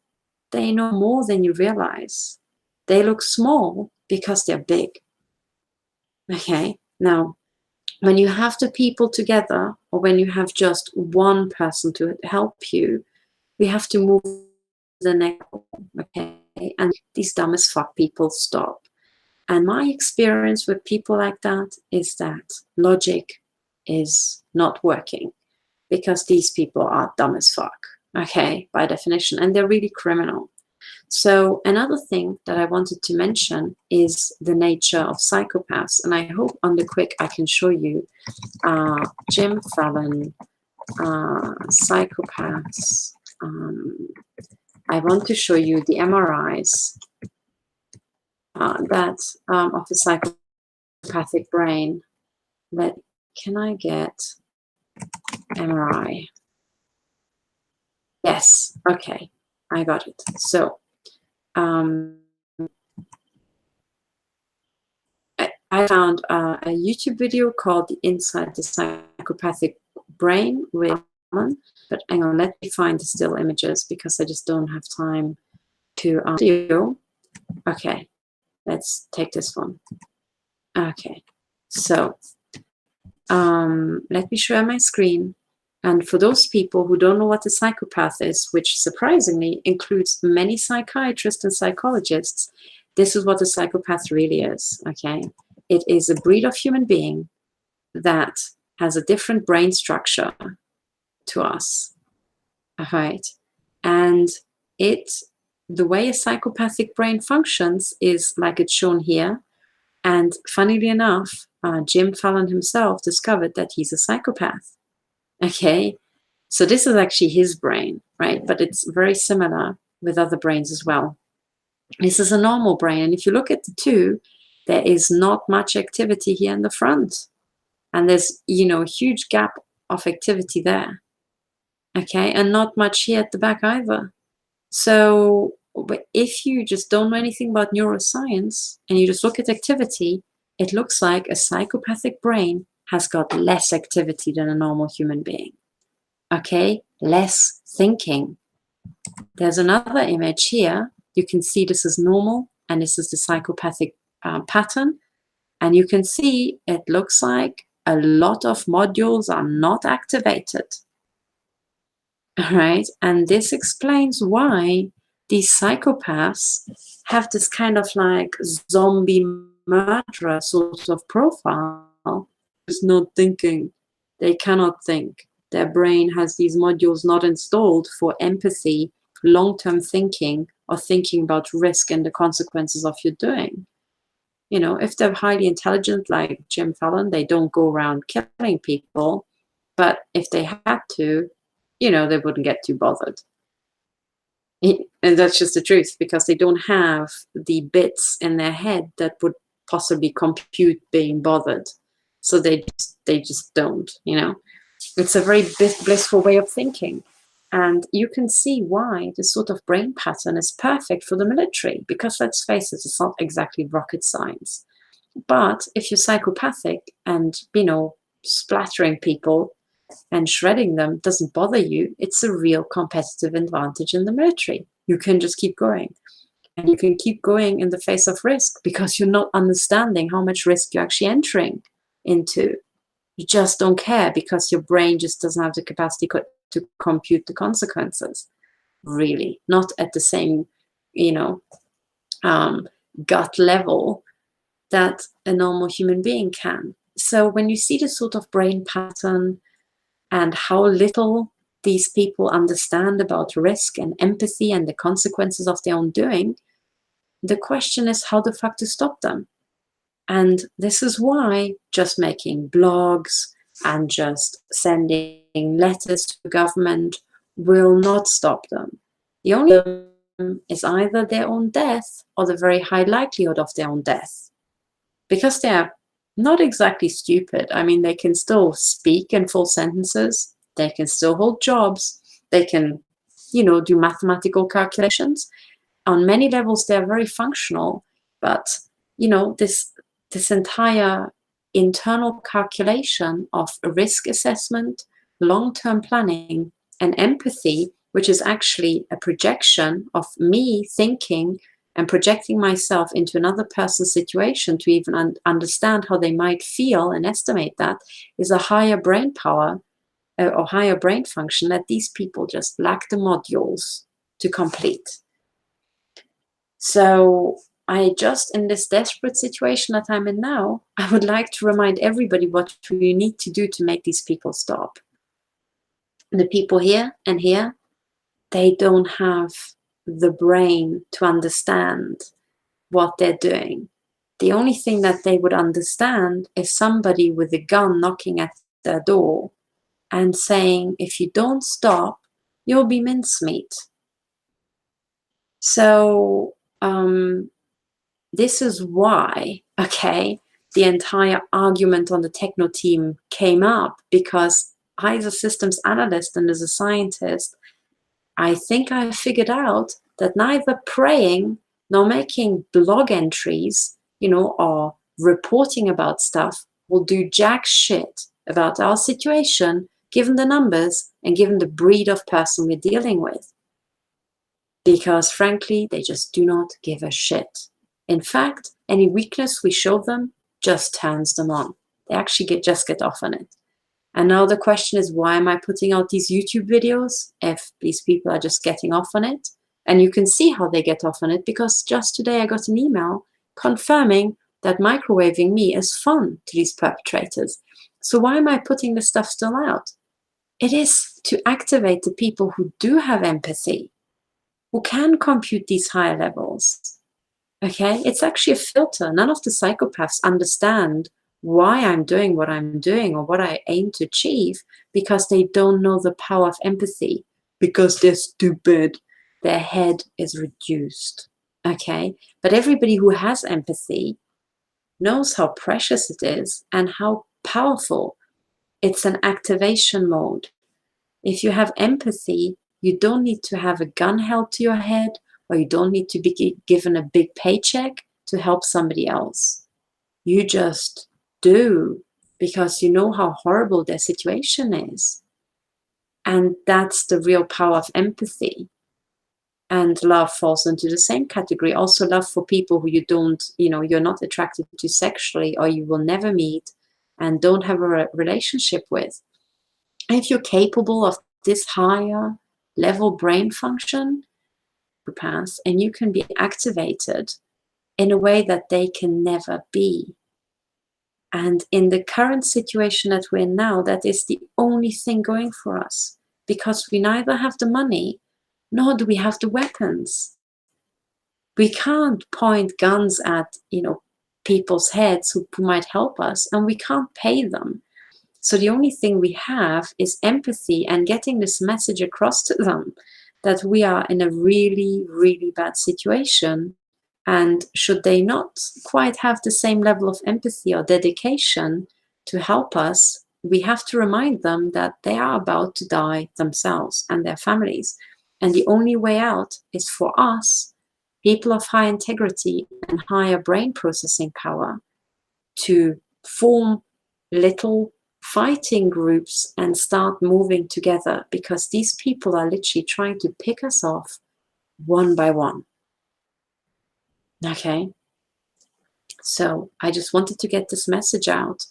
They know more than you realize. They look small because they're big. Okay, now, when you have the people together, or when you have just one person to help you, we have to move to the next level, okay? And these dumb as fuck people stop. And my experience with people like that is that logic is not working because these people are dumb as fuck, okay, by definition, and they're really criminal. So another thing that I wanted to mention is the nature of psychopaths, and I hope on the quick I can show you Jim Fallon, psychopaths. I want to show you the MRIs of the psychopathic brain. Let can I get MRI? Yes, okay, I got it. So I found a YouTube video called "The Inside the Psychopathic Brain" with but hang on, let me find the still images because I just don't have time to video. Okay, let's take this one. Okay, so let me share my screen. And for those people who don't know what a psychopath is, which surprisingly includes many psychiatrists and psychologists, this is what a psychopath really is, okay? It is a breed of human being that has a different brain structure to us, all right? And the way a psychopathic brain functions is like it's shown here. And funnily enough, Jim Fallon himself discovered that he's a psychopath. Okay, so this is actually his brain, right? But it's very similar with other brains as well. This is a normal brain. And if you look at the two, there is not much activity here in the front. And there's, a huge gap of activity there. Okay, and not much here at the back either. So if you just don't know anything about neuroscience and you just look at activity, it looks like a psychopathic brain has got less activity than a normal human being. Okay, less thinking. There's another image here. You can see this is normal and this is the psychopathic pattern. And you can see it looks like a lot of modules are not activated. All right, and this explains why these psychopaths have this kind of like zombie murderer sort of profile. There's no thinking. They cannot think. Their brain has these modules not installed for empathy, long-term thinking, or thinking about risk and the consequences of your doing. If they're highly intelligent like Jim Fallon, they don't go around killing people. But if they had to, they wouldn't get too bothered. And that's just the truth, because they don't have the bits in their head that would possibly compute being bothered. So they just don't, It's a very blissful way of thinking. And you can see why this sort of brain pattern is perfect for the military, because let's face it, it's not exactly rocket science. But if you're psychopathic and, splattering people and shredding them doesn't bother you, it's a real competitive advantage in the military. You can just keep going. And you can keep going in the face of risk because you're not understanding how much risk you're actually entering into. You just don't care because your brain just doesn't have the capacity to compute the consequences, really. Not at the same, gut level that a normal human being can. So when you see this sort of brain pattern and how little these people understand about risk and empathy and the consequences of their own doing, the question is how the fuck to stop them. And this is why just making blogs and just sending letters to the government will not stop them. The only problem is either their own death or the very high likelihood of their own death. Because they are not exactly stupid. I mean, they can still speak in full sentences. They can still hold jobs. They can, do mathematical calculations. On many levels, they're very functional. But, this entire internal calculation of risk assessment, long-term planning, and empathy, which is actually a projection of me thinking and projecting myself into another person's situation to even understand how they might feel and estimate that, is a higher brain power or higher brain function that these people just lack the modules to complete. So I just, in this desperate situation that I'm in now, I would like to remind everybody what we need to do to make these people stop. The people here and here, they don't have the brain to understand what they're doing. The only thing that they would understand is somebody with a gun knocking at their door and saying, if you don't stop, you'll be mincemeat. So this is why, okay, the entire argument on the techno team came up, because I, as a systems analyst and as a scientist, I think I figured out that neither praying nor making blog entries, or reporting about stuff will do jack shit about our situation, given the numbers and given the breed of person we're dealing with. Because frankly, they just do not give a shit. In fact, any weakness we show them just turns them on. They actually just get off on it. And now the question is, why am I putting out these YouTube videos if these people are just getting off on it? And you can see how they get off on it, because just today I got an email confirming that microwaving me is fun to these perpetrators. So why am I putting this stuff still out? It is to activate the people who do have empathy, who can compute these higher levels. Okay, it's actually a filter. None of the psychopaths understand why I'm doing what I'm doing or what I aim to achieve, because they don't know the power of empathy, because they're stupid. Their head is reduced. Okay, but everybody who has empathy knows how precious it is and how powerful. It's an activation mode. If you have empathy, you don't need to have a gun held to your head, or you don't need to be given a big paycheck to help somebody else. You just do, because you know how horrible their situation is. And that's the real power of empathy. And love falls into the same category. Also love for people who you're not attracted to sexually, or you will never meet and don't have a relationship with. If you're capable of this higher level brain function, path, and you can be activated in a way that they can never be. And in the current situation that we're in now, that is the only thing going for us, because we neither have the money nor do we have the weapons. We can't point guns at people's heads who might help us, and we can't pay them. So the only thing we have is empathy and getting this message across to them that we are in a really, really bad situation. And should they not quite have the same level of empathy or dedication to help us, we have to remind them that they are about to die themselves and their families. And the only way out is for us, people of high integrity and higher brain processing power, to form little fighting groups and start moving together, because these people are literally trying to pick us off one by one. Okay, so I just wanted to get this message out,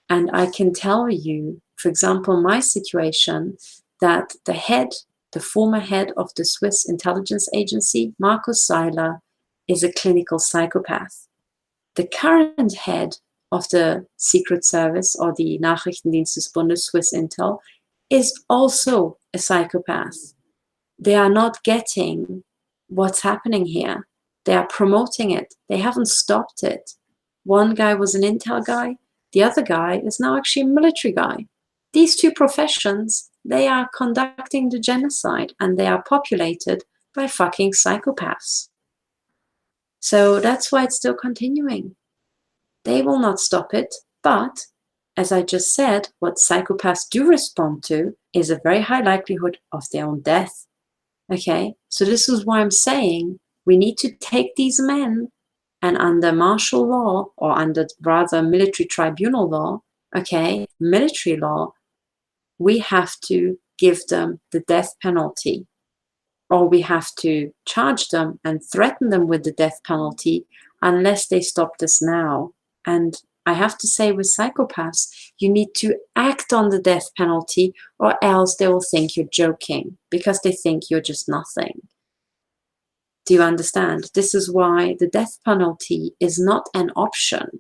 and I can tell you, for example, my situation, that the former head of the Swiss intelligence agency, Markus Seiler, is a clinical psychopath. The current head of the Secret Service, or the Nachrichtendienst des Bundes, Swiss Intel, is also a psychopath. They are not getting what's happening here. They are promoting it. They haven't stopped it. One guy was an intel guy. The other guy is now actually a military guy. These two professions, they are conducting the genocide, and they are populated by fucking psychopaths. So that's why it's still continuing. They will not stop it, but as I just said, what psychopaths do respond to is a very high likelihood of their own death. Okay, so this is why I'm saying we need to take these men, and under martial law, or under rather military tribunal law, okay, military law, we have to give them the death penalty, or we have to charge them and threaten them with the death penalty unless they stop this now. And I have to say, with psychopaths, you need to act on the death penalty, or else they will think you're joking, because they think you're just nothing. Do you understand? This is why the death penalty is not an option.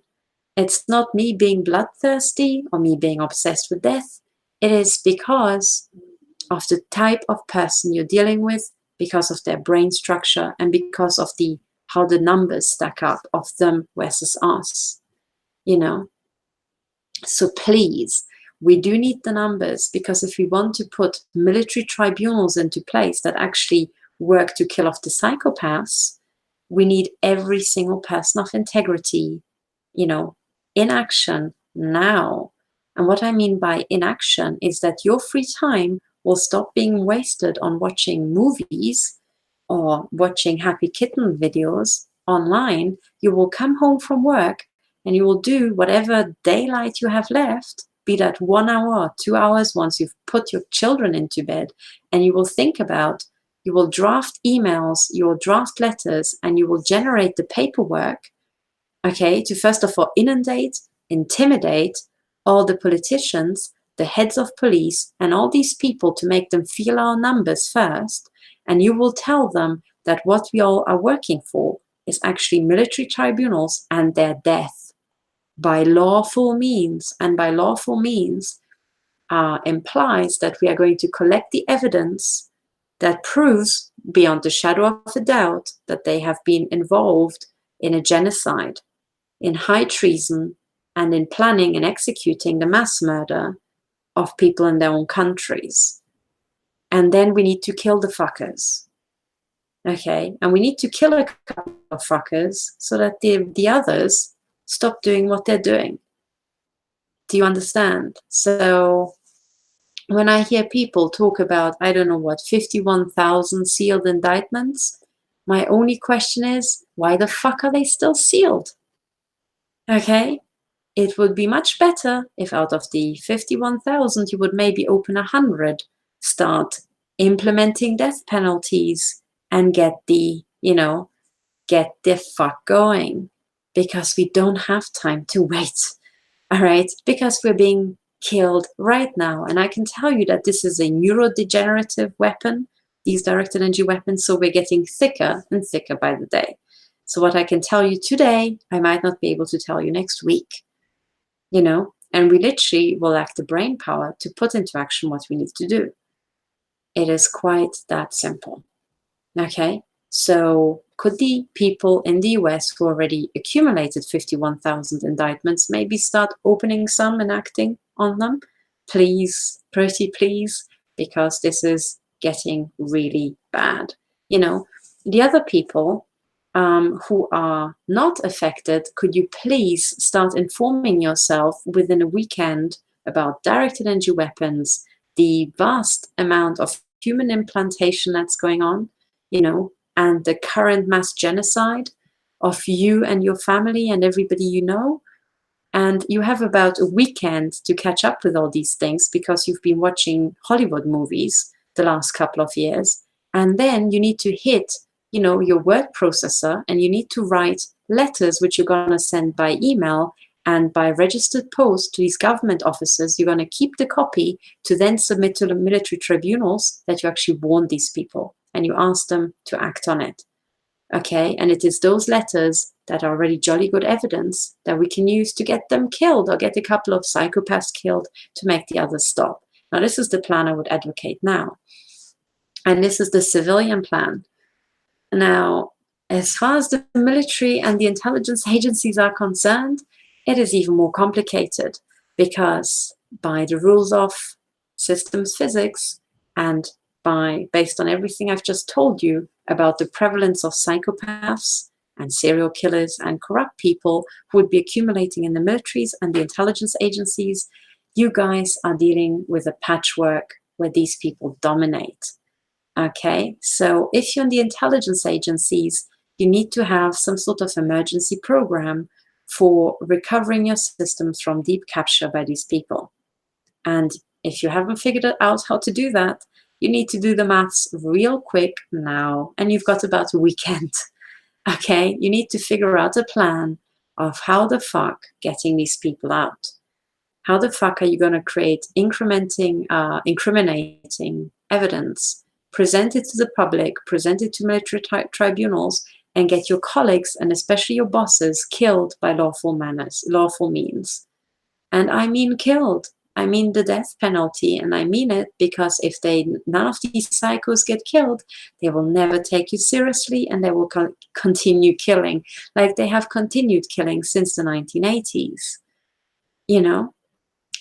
It's not me being bloodthirsty or me being obsessed with death. It is because of the type of person you're dealing with, because of their brain structure, and because of how the numbers stack up of them versus us. So please, we do need the numbers, because if we want to put military tribunals into place that actually work to kill off the psychopaths, we need every single person of integrity, inaction now. And what I mean by inaction is that your free time will stop being wasted on watching movies or watching happy kitten videos online. You will come home from work and you will do whatever daylight you have left, be that 1 hour or 2 hours once you've put your children into bed, and you will think about, you will draft emails, you will draft letters, and you will generate the paperwork, okay, to first of all inundate, intimidate all the politicians, the heads of police, and all these people to make them feel our numbers first. And you will tell them that what we all are working for is actually military tribunals and their death by lawful means. And by lawful means implies that we are going to collect the evidence that proves beyond the shadow of a doubt that they have been involved in a genocide, in high treason, and in planning and executing the mass murder of people in their own countries. And then we need to kill the fuckers. Okay, and we need to kill a couple of fuckers so that the others stop doing what they're doing. Do you understand? So when I hear people talk about, I don't know what, 51,000 sealed indictments, my only question is, why the fuck are they still sealed? Okay, it would be much better if out of the 51,000, you would maybe open 100, start implementing death penalties, and get the fuck going, because we don't have time to wait. All right, because we're being killed right now. And I can tell you that this is a neurodegenerative weapon, these directed energy weapons. So we're getting thicker and thicker by the day. So what I can tell you today, I might not be able to tell you next week, and we literally will lack the brain power to put into action what we need to do. It is quite that simple. Okay, so could the people in the US who already accumulated 51,000 indictments maybe start opening some and acting on them? Please, pretty please, because this is getting really bad. The other people who are not affected, could you please start informing yourself within a weekend about directed energy weapons, the vast amount of human implantation that's going on, and the current mass genocide of you and your family and everybody you know. And you have about a weekend to catch up with all these things because you've been watching Hollywood movies the last couple of years. And then you need to hit, your word processor, and you need to write letters which you're going to send by email and by registered post to these government offices. You're going to keep the copy to then submit to the military tribunals that you actually warned these people and you ask them to act on it. Okay, and it is those letters that are already jolly good evidence that we can use to get them killed or get a couple of psychopaths killed to make the others stop. Now, this is the plan I would advocate now. And this is the civilian plan. Now, as far as the military and the intelligence agencies are concerned, it is even more complicated because by the rules of systems physics and based on everything I've just told you about the prevalence of psychopaths and serial killers and corrupt people who would be accumulating in the militaries and the intelligence agencies, you guys are dealing with a patchwork where these people dominate. Okay, so if you're in the intelligence agencies, you need to have some sort of emergency program for recovering your systems from deep capture by these people. And if you haven't figured out how to do that, you need to do the maths real quick now, and you've got about a weekend. Okay, you need to figure out a plan of how the fuck getting these people out. How the fuck are you going to create incriminating evidence, present it to the public, present it to military tribunals, and get your colleagues and especially your bosses killed by lawful means. And I mean killed. I mean the death penalty, and I mean it because if none of these psychos get killed, they will never take you seriously, and they will continue killing like they have continued killing since the 1980s.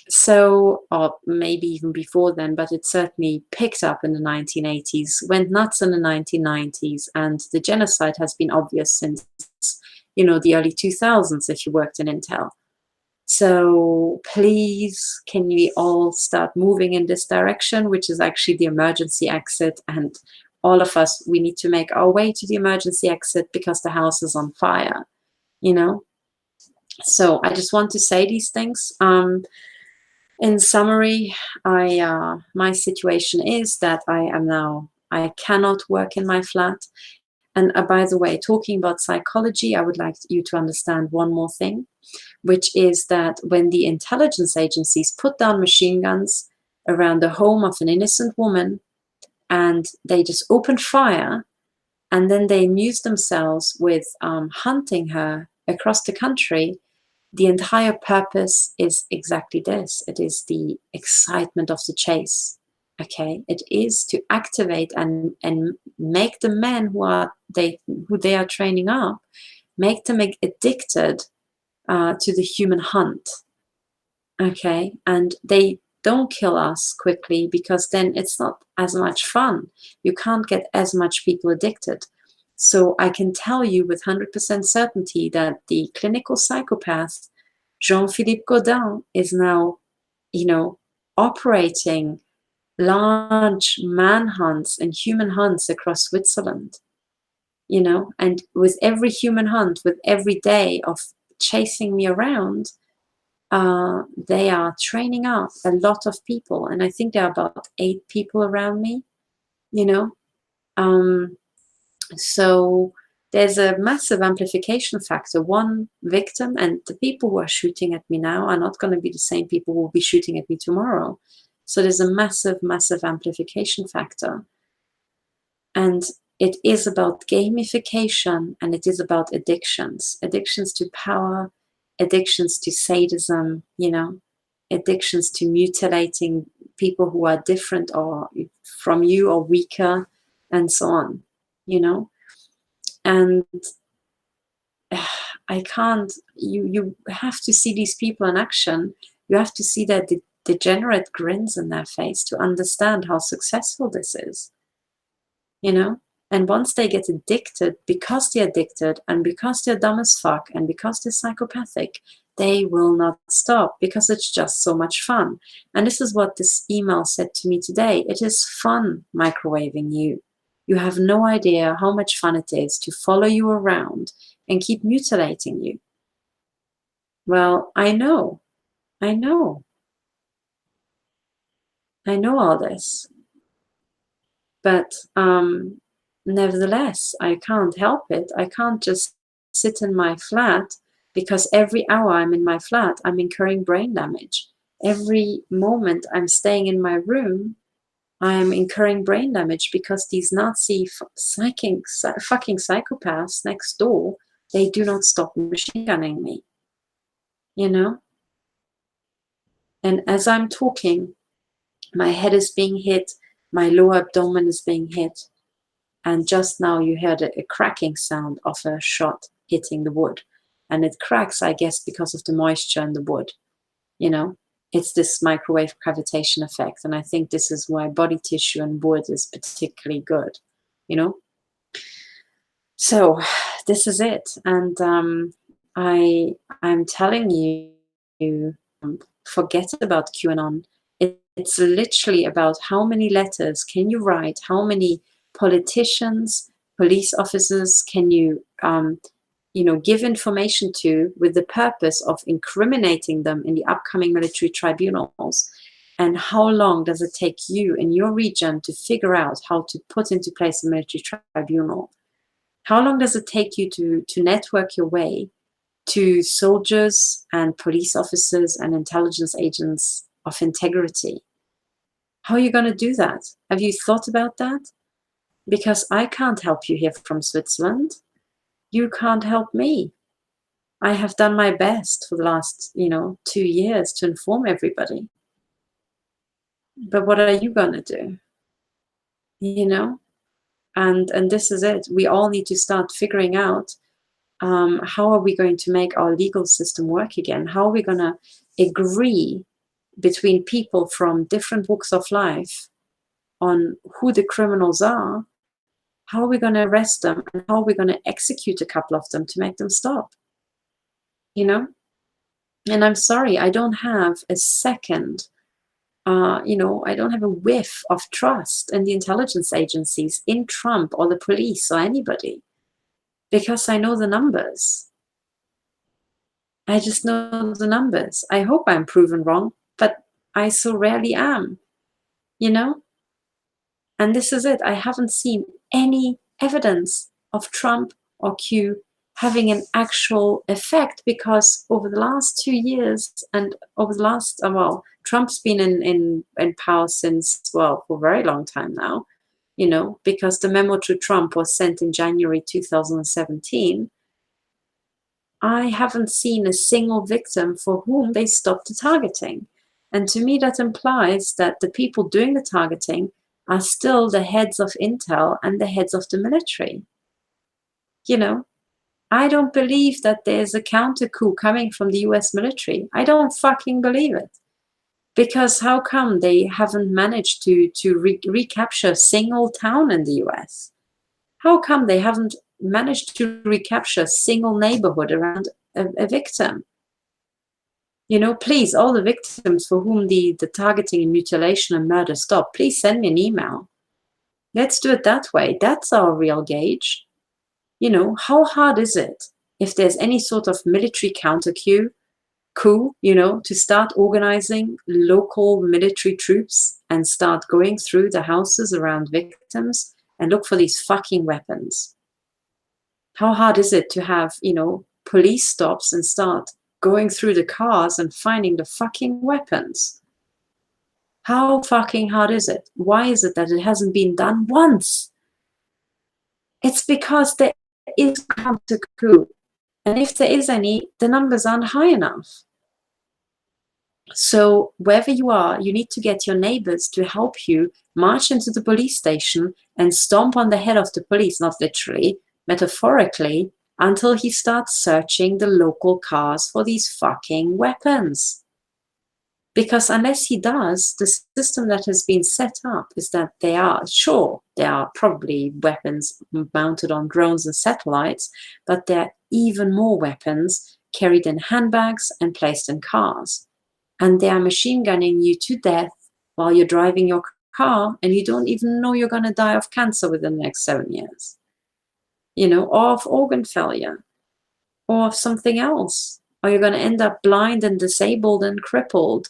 So, or maybe even before then, but it certainly picked up in the 1980s, went nuts in the 1990s, and the genocide has been obvious since, the early 2000s if you worked in Intel. So please, can we all start moving in this direction, which is actually the emergency exit, and all of us, we need to make our way to the emergency exit because the house is on fire, you know? So I just want to say these things. In summary, my situation is that I cannot work in my flat. And by the way, talking about psychology, I would like you to understand one more thing, which is that when the intelligence agencies put down machine guns around the home of an innocent woman and they just opened fire, and then they amused themselves with hunting her across the country, the entire purpose is exactly this. It is the excitement of the chase. Okay, it is to activate and make the men who they are training up, make them addicted to the human hunt. Okay, and they don't kill us quickly because then it's not as much fun. You can't get as much people addicted. So I can tell you with 100% certainty that the clinical psychopath Jean-Philippe Gaudin is now, operating large manhunts and human hunts across Switzerland, and with every human hunt, with every day of chasing me around, they are training up a lot of people. And I think there are about 8 people around me, you know. So there's a massive amplification factor. One victim, and the people who are shooting at me now are not going to be the same people who will be shooting at me tomorrow. So there's a massive, massive amplification factor. And it is about gamification, and it is about addictions to power, addictions to sadism, addictions to mutilating people who are different or from you or weaker, and so on, and I can't, you have to see these people in action. You have to see their degenerate grins in their face to understand how successful this is, and once they get addicted, because they're addicted and because they're dumb as fuck and because they're psychopathic, they will not stop because it's just so much fun. And this is what this email said to me today. It is fun microwaving you. You have no idea how much fun it is to follow you around and keep mutilating you. Well, I know all this, but nevertheless, I can't help it. I can't just sit in my flat, because every hour I'm in my flat, I'm incurring brain damage. Every moment I'm staying in my room, I'm incurring brain damage because these Nazi fucking psychopaths next door, they do not stop machine gunning me, And as I'm talking, my head is being hit, my lower abdomen is being hit, and just now you heard a cracking sound of a shot hitting the wood. And it cracks, I guess, because of the moisture in the wood, It's this microwave cavitation effect. And I think this is why body tissue and wood is particularly good, So this is it. And I'm telling you, forget about QAnon. It's literally about how many letters can you write, how many politicians, police officers can you, give information to with the purpose of incriminating them in the upcoming military tribunals. And how long does it take you in your region to figure out how to put into place a military tribunal? How long does it take you to network your way to soldiers and police officers and intelligence agents of integrity? How are you going to do that? Have you thought about that? Because I can't help you here from Switzerland. You can't help me. I have done my best for the last, 2 years to inform everybody. But what are you going to do? And this is it. We all need to start figuring out how are we going to make our legal system work again? How are we going to agree between people from different walks of life on who the criminals are? How are we going to arrest them? And how are we going to execute a couple of them to make them stop? And I'm sorry, I don't have a second, I don't have a whiff of trust in the intelligence agencies, in Trump or the police or anybody, because I know the numbers. I just know the numbers. I hope I'm proven wrong, but I so rarely am, you know? And this is it. I haven't seen any evidence of Trump or Q having an actual effect, because over the last 2 years and over the last, Trump's been in power since, for a very long time now, because the memo to Trump was sent in January 2017. I haven't seen a single victim for whom they stopped the targeting. And to me, that implies that the people doing the targeting are still the heads of intel and the heads of the military. I don't believe that there's a counter coup coming from the US military. I don't fucking believe it. Because how come they haven't managed to recapture a single town in the US? How come they haven't managed to recapture a single neighborhood around a victim? Please, all the victims for whom the targeting and mutilation and murder stopped, please send me an email. Let's do it that way. That's our real gauge. How hard is it, if there's any sort of military coup, to start organizing local military troops and start going through the houses around victims and look for these fucking weapons? How hard is it to have, police stops and start going through the cars and finding the fucking weapons? How fucking hard is it? Why is it that it hasn't been done once? It's because there is a counter coup. And if there is any, the numbers aren't high enough. So wherever you are, you need to get your neighbors to help you march into the police station and stomp on the head of the police, not literally, metaphorically, until he starts searching the local cars for these fucking weapons. Because unless he does, the system that has been set up is that there are probably weapons mounted on drones and satellites, but there are even more weapons carried in handbags and placed in cars. And they are machine gunning you to death while you're driving your car, and you don't even know you're going to die of cancer within the next 7 years, or of organ failure, or of something else. Or you're going to end up blind and disabled and crippled,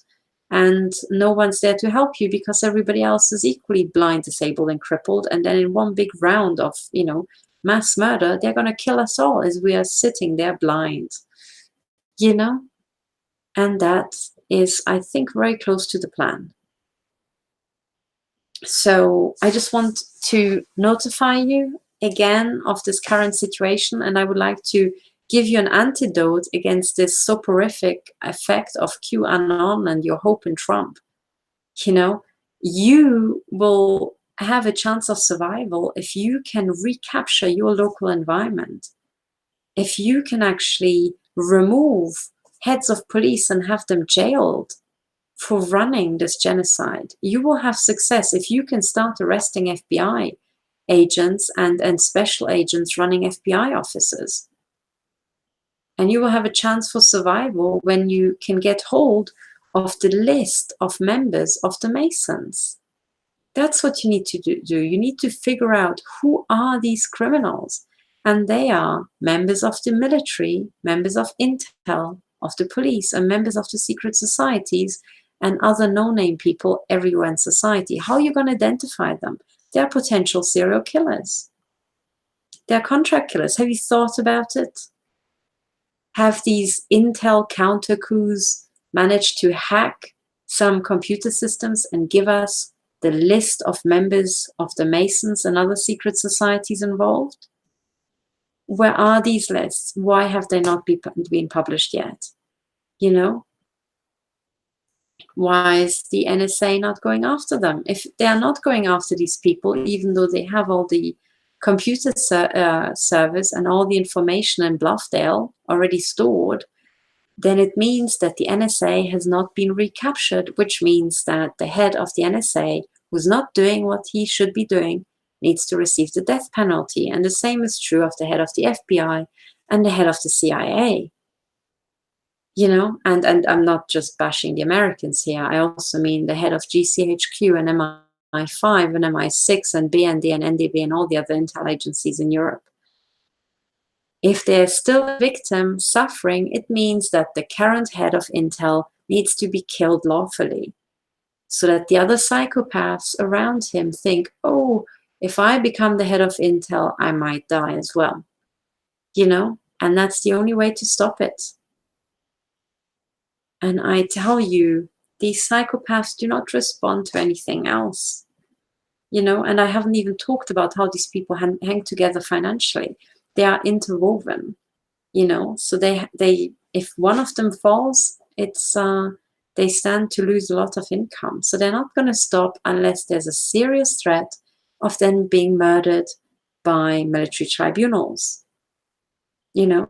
and no one's there to help you because everybody else is equally blind, disabled, and crippled. And then in one big round of, mass murder, they're going to kill us all as we are sitting there blind, And that is, I think, very close to the plan. So I just want to notify you again of this current situation, and I would like to give you an antidote against this soporific effect of QAnon and your hope in Trump. You will have a chance of survival if you can recapture your local environment. If you can actually remove heads of police and have them jailed for running this genocide, you will have success if you can start arresting FBI agents and special agents running FBI offices. And you will have a chance for survival when you can get hold of the list of members of the Masons. That's what you need to do. You need to figure out who are these criminals. And they are members of the military, members of intel, of the police, and members of the secret societies and other no-name people everywhere in society. How are you going to identify them? They're potential serial killers. They're contract killers. Have you thought about it? Have these intel counter coups managed to hack some computer systems and give us the list of members of the Masons and other secret societies involved? Where are these lists? Why have they not been published yet? Why is the NSA not going after them? If they are not going after these people, even though they have all the computer servers and all the information in Bluffdale already stored, then it means that the NSA has not been recaptured, which means that the head of the NSA, who's not doing what he should be doing, needs to receive the death penalty. And the same is true of the head of the FBI and the head of the CIA. you know, and I'm not just bashing the Americans here. I also mean the head of GCHQ and MI5 and MI6 and BND and NDB and all the other intel agencies in Europe. If there's still a victim suffering, it means that the current head of intel needs to be killed lawfully, so that the other psychopaths around him think, oh, if I become the head of intel, I might die as well. You know, and that's the only way to stop it. And I tell you, these psychopaths do not respond to anything else. You know, and I haven't even talked about how these people hang together financially. They are interwoven, you know, so they if one of them falls, it's they stand to lose a lot of income. So they're not going to stop unless there's a serious threat of them being murdered by military tribunals, you know.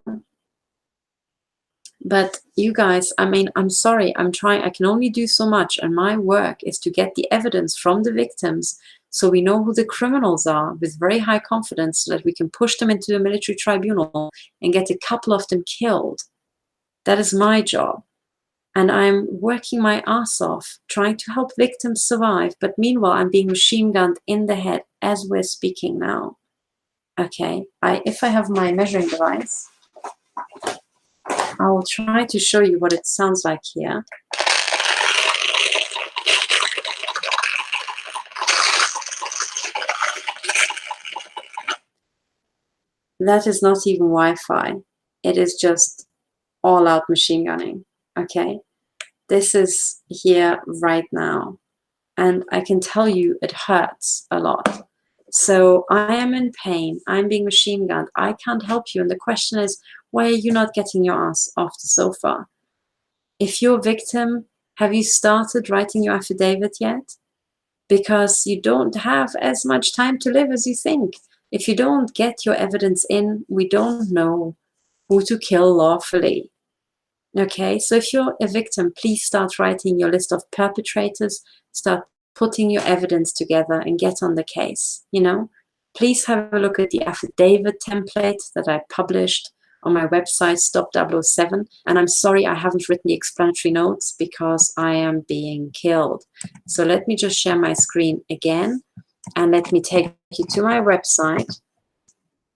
But you guys, I mean, I'm sorry, I can only do so much, and my work is to get the evidence from the victims so we know who the criminals are with very high confidence, so that we can push them into the military tribunal and get a couple of them killed. That is my job. And I'm working my ass off trying to help victims survive. But meanwhile, I'm being machine gunned in the head as we're speaking now. Okay, if I have my measuring device, I will try to show you what it sounds like here. That is not even Wi-Fi. It is just all-out machine gunning, okay? This is here right now. And I can tell you it hurts a lot. So I am in pain. I'm being machine gunned. I can't help you. And the question is, why are you not getting your ass off the sofa? If you're a victim, have you started writing your affidavit yet? Because you don't have as much time to live as you think. If you don't get your evidence in, we don't know who to kill lawfully. Okay, so if you're a victim, please start writing your list of perpetrators, start putting your evidence together and get on the case, you know. Please have a look at the affidavit template that I published on my website, Stop 007. And I'm sorry I haven't written the explanatory notes because I am being killed. So let me just share my screen again and let me take you to my website.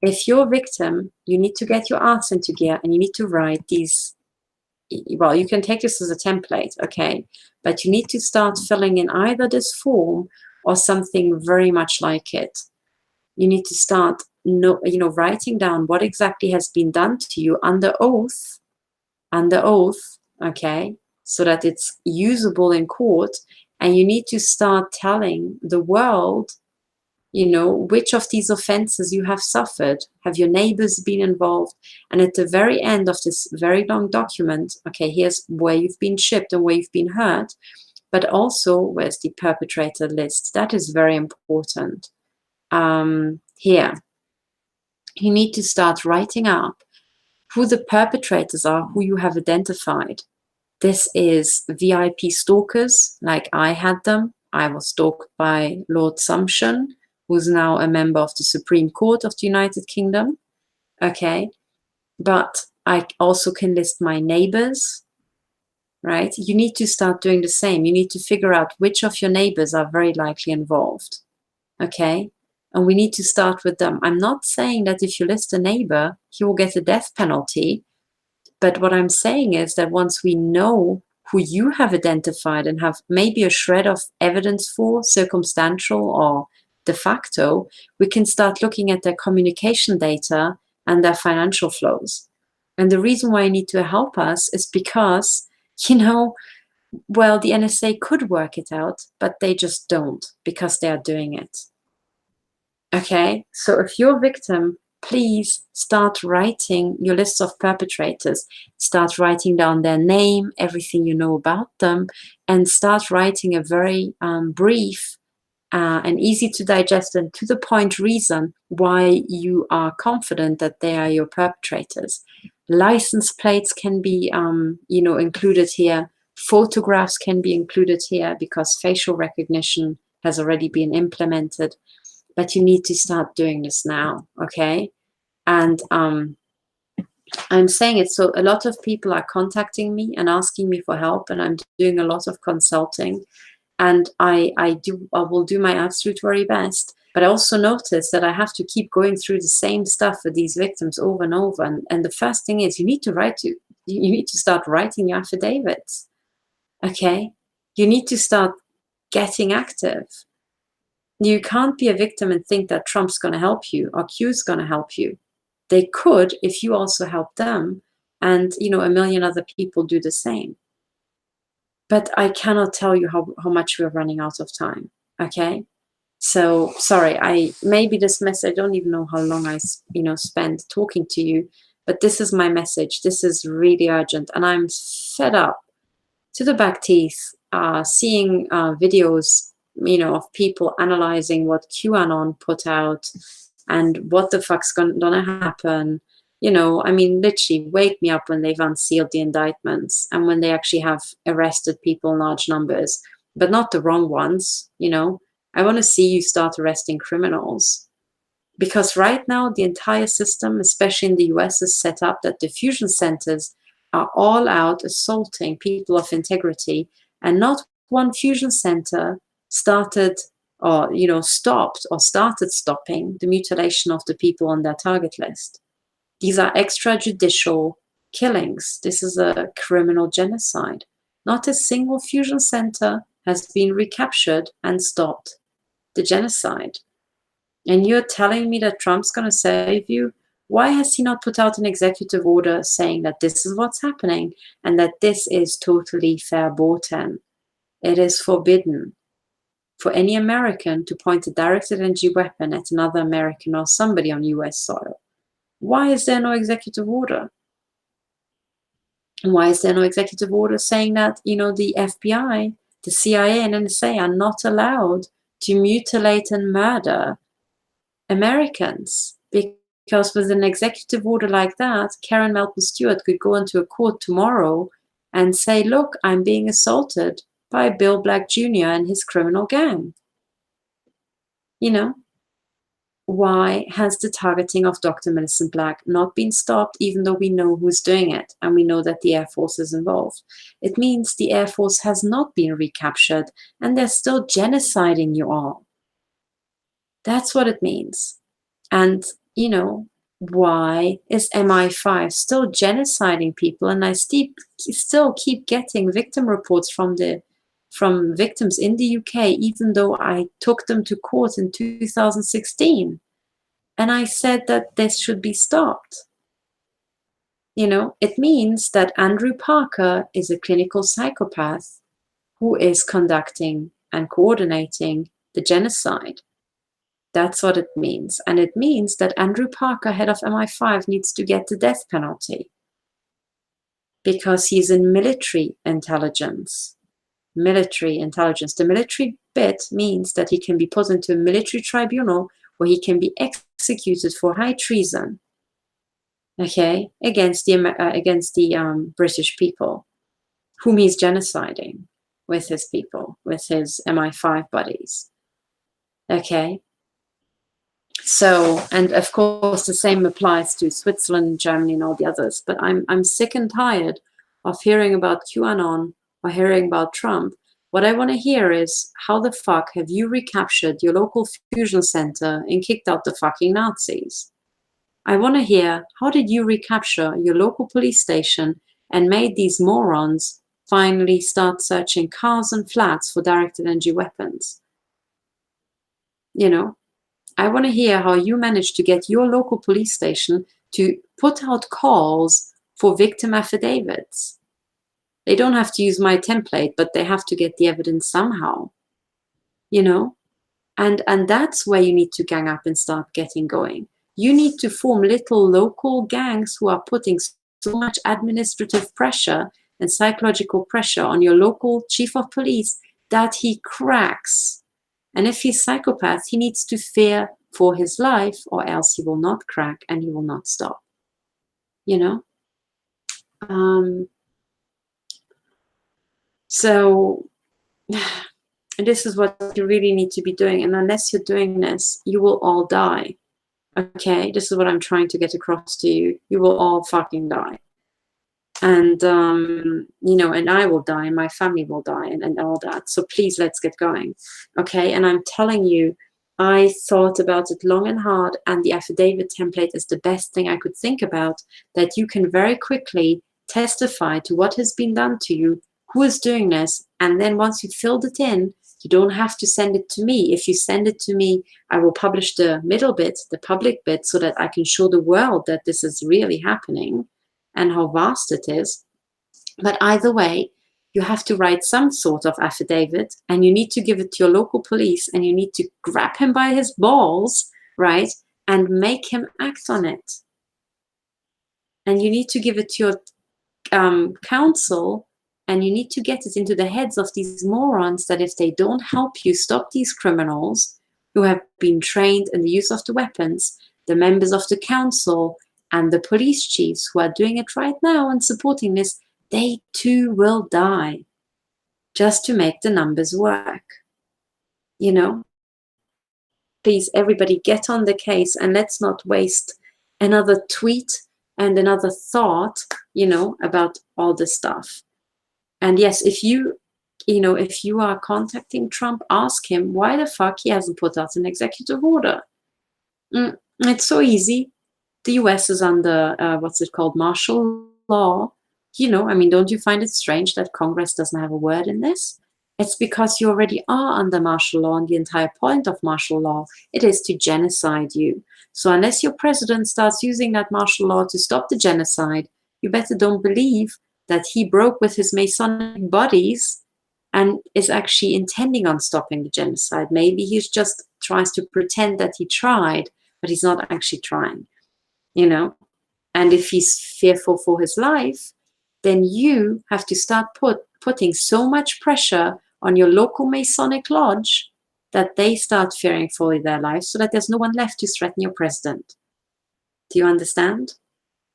If you're a victim, you need to get your ass into gear and you need to write these. Well, you can take this as a template, okay? But you need to start filling in either this form or something very much like it. You need to start, writing down what exactly has been done to you under oath, okay? So that it's usable in court. And you need to start telling the world, you know, which of these offenses you have suffered. Have your neighbors been involved? And at the very end of this very long document, okay, here's where you've been shipped and where you've been hurt, but also where's the perpetrator list. That is very important. Here, you need to start writing up who the perpetrators are, who you have identified. This is VIP stalkers, like I had them. I was stalked by Lord Sumption, who's now a member of the Supreme Court of the United Kingdom. Okay, but I also can list my neighbors, right? You need to start doing the same. You need to figure out which of your neighbors are very likely involved, okay? And we need to start with them. I'm not saying that if you list a neighbor, he will get a death penalty. But what I'm saying is that once we know who you have identified and have maybe a shred of evidence for, circumstantial or de facto, we can start looking at their communication data and their financial flows. And the reason why you need to help us is because, you know, well, the NSA could work it out, but they just don't because they are doing it. Okay, so if you're a victim, please start writing your list of perpetrators. Start writing down their name, everything you know about them, and start writing a very brief and easy to digest and to the point reason why you are confident that they are your perpetrators. License plates can be, included here. Photographs can be included here because facial recognition has already been implemented. But you need to start doing this now, okay? And I'm saying it, so a lot of people are contacting me and asking me for help, and I'm doing a lot of consulting, and I will do my absolute very best. But I also notice that I have to keep going through the same stuff with these victims over and over. And the first thing is you need to start writing your affidavits. Okay? You need to start getting active. You can't be a victim and think that Trump's going to help you or Q's going to help you. They could if you also help them, and a million other people do the same. But I cannot tell you how much we're running out of time. Okay? So sorry, maybe this message, I don't even know how long I spent talking to you, but this is my message. This is really urgent, and I'm fed up to the back teeth seeing videos of people analyzing what QAnon put out and what the fuck's gonna happen. I mean, literally wake me up when they've unsealed the indictments and when they actually have arrested people in large numbers, but not the wrong ones. I want to see you start arresting criminals, because right now the entire system, especially in the US, is set up that the fusion centers are all out assaulting people of integrity, and not one fusion center started or stopped or started stopping the mutilation of the people on their target list. These are extrajudicial killings. This is a criminal genocide. Not a single fusion center has been recaptured and stopped the genocide. And you're telling me that Trump's going to save you? Why has he not put out an executive order saying that this is what's happening and that this is totally verboten? It is forbidden for any American to point a directed energy weapon at another American or somebody on US soil. Why is there no executive order? And why is there no executive order saying that, the FBI, the CIA, and NSA are not allowed to mutilate and murder Americans? Because with an executive order like that, Karen Melton Stewart could go into a court tomorrow and say, look, I'm being assaulted by Bill Black Jr. and his criminal gang. Why has the targeting of Dr. Millicent Black not been stopped, even though we know who's doing it and we know that the Air Force is involved? It means the Air Force has not been recaptured and they're still genociding you all. That's what it means. And, why is MI5 still genociding people? And I still keep getting victim reports from victims in the UK, even though I took them to court in 2016. And I said that this should be stopped. It means that Andrew Parker is a clinical psychopath who is conducting and coordinating the genocide. That's what it means. And it means that Andrew Parker, head of MI5, needs to get the death penalty because he's in military intelligence. Military intelligence. The military bit means that he can be put into a military tribunal where he can be executed for high treason, okay, against the British people, whom he's genociding with his people, with his MI5 buddies, okay. So, and of course, the same applies to Switzerland, Germany, and all the others. But I'm sick and tired of hearing about QAnon or hearing about Trump. What I want to hear is, how the fuck have you recaptured your local fusion center and kicked out the fucking Nazis? I want to hear, how did you recapture your local police station and made these morons finally start searching cars and flats for directed energy weapons? I want to hear how you managed to get your local police station to put out calls for victim affidavits. They don't have to use my template, but they have to get the evidence somehow, and that's where you need to gang up and start getting going. You need to form little local gangs who are putting so much administrative pressure and psychological pressure on your local chief of police that he cracks. And if he's psychopath, he needs to fear for his life, or else he will not crack and he will not stop. So this is what you really need to be doing. And unless you're doing this, you will all die. Okay, this is what I'm trying to get across to you. You will all fucking die. And, you know, and I will die, and my family will die, and all that. So please, let's get going. Okay, and I'm telling you, I thought about it long and hard, and the affidavit template is the best thing I could think about, that you can very quickly testify to what has been done to you, who is doing this, and then once you've filled it in, you don't have to send it to me. If you send it to me, I will publish the middle bit, the public bit, so that I can show the world that this is really happening and how vast it is. But either way, you have to write some sort of affidavit, and you need to give it to your local police, and you need to grab him by his balls, right, and make him act on it. And you need to give it to your council, and you need to get it into the heads of these morons that if they don't help you stop these criminals who have been trained in the use of the weapons, the members of the council and the police chiefs who are doing it right now and supporting this, they too will die just to make the numbers work. You know, please, everybody, get on the case, and let's not waste another tweet and another thought, you know, about all this stuff. And yes, if you know, if you are contacting Trump, ask him why the fuck he hasn't put out an executive order. It's so easy. The US is under, what's it called, martial law. You know, I mean, don't you find it strange that Congress doesn't have a word in this? It's because you already are under martial law, and the entire point of martial law, it is to genocide you. So unless your president starts using that martial law to stop the genocide, you better don't believe that he broke with his Masonic buddies and is actually intending on stopping the genocide. Maybe he just tries to pretend that he tried, but he's not actually trying, you know? And if he's fearful for his life, then you have to start putting so much pressure on your local Masonic lodge that they start fearing for their lives, so that there's no one left to threaten your president. Do you understand?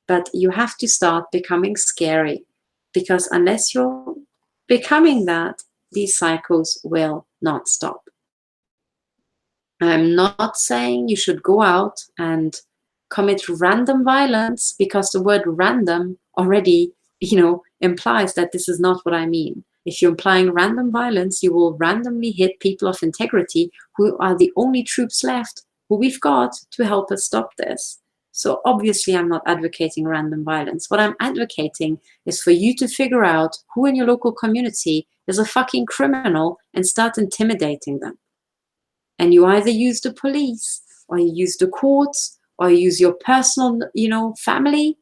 But you have to start becoming scary, because unless you're becoming that, these cycles will not stop. I'm not saying you should go out and commit random violence, because the word random already, you know, implies that this is not what I mean. If you're implying random violence, you will randomly hit people of integrity who are the only troops left who we've got to help us stop this. So obviously I'm not advocating random violence. What I'm advocating is for you to figure out who in your local community is a fucking criminal and start intimidating them. And you either use the police, or you use the courts, or you use your personal, you know, family,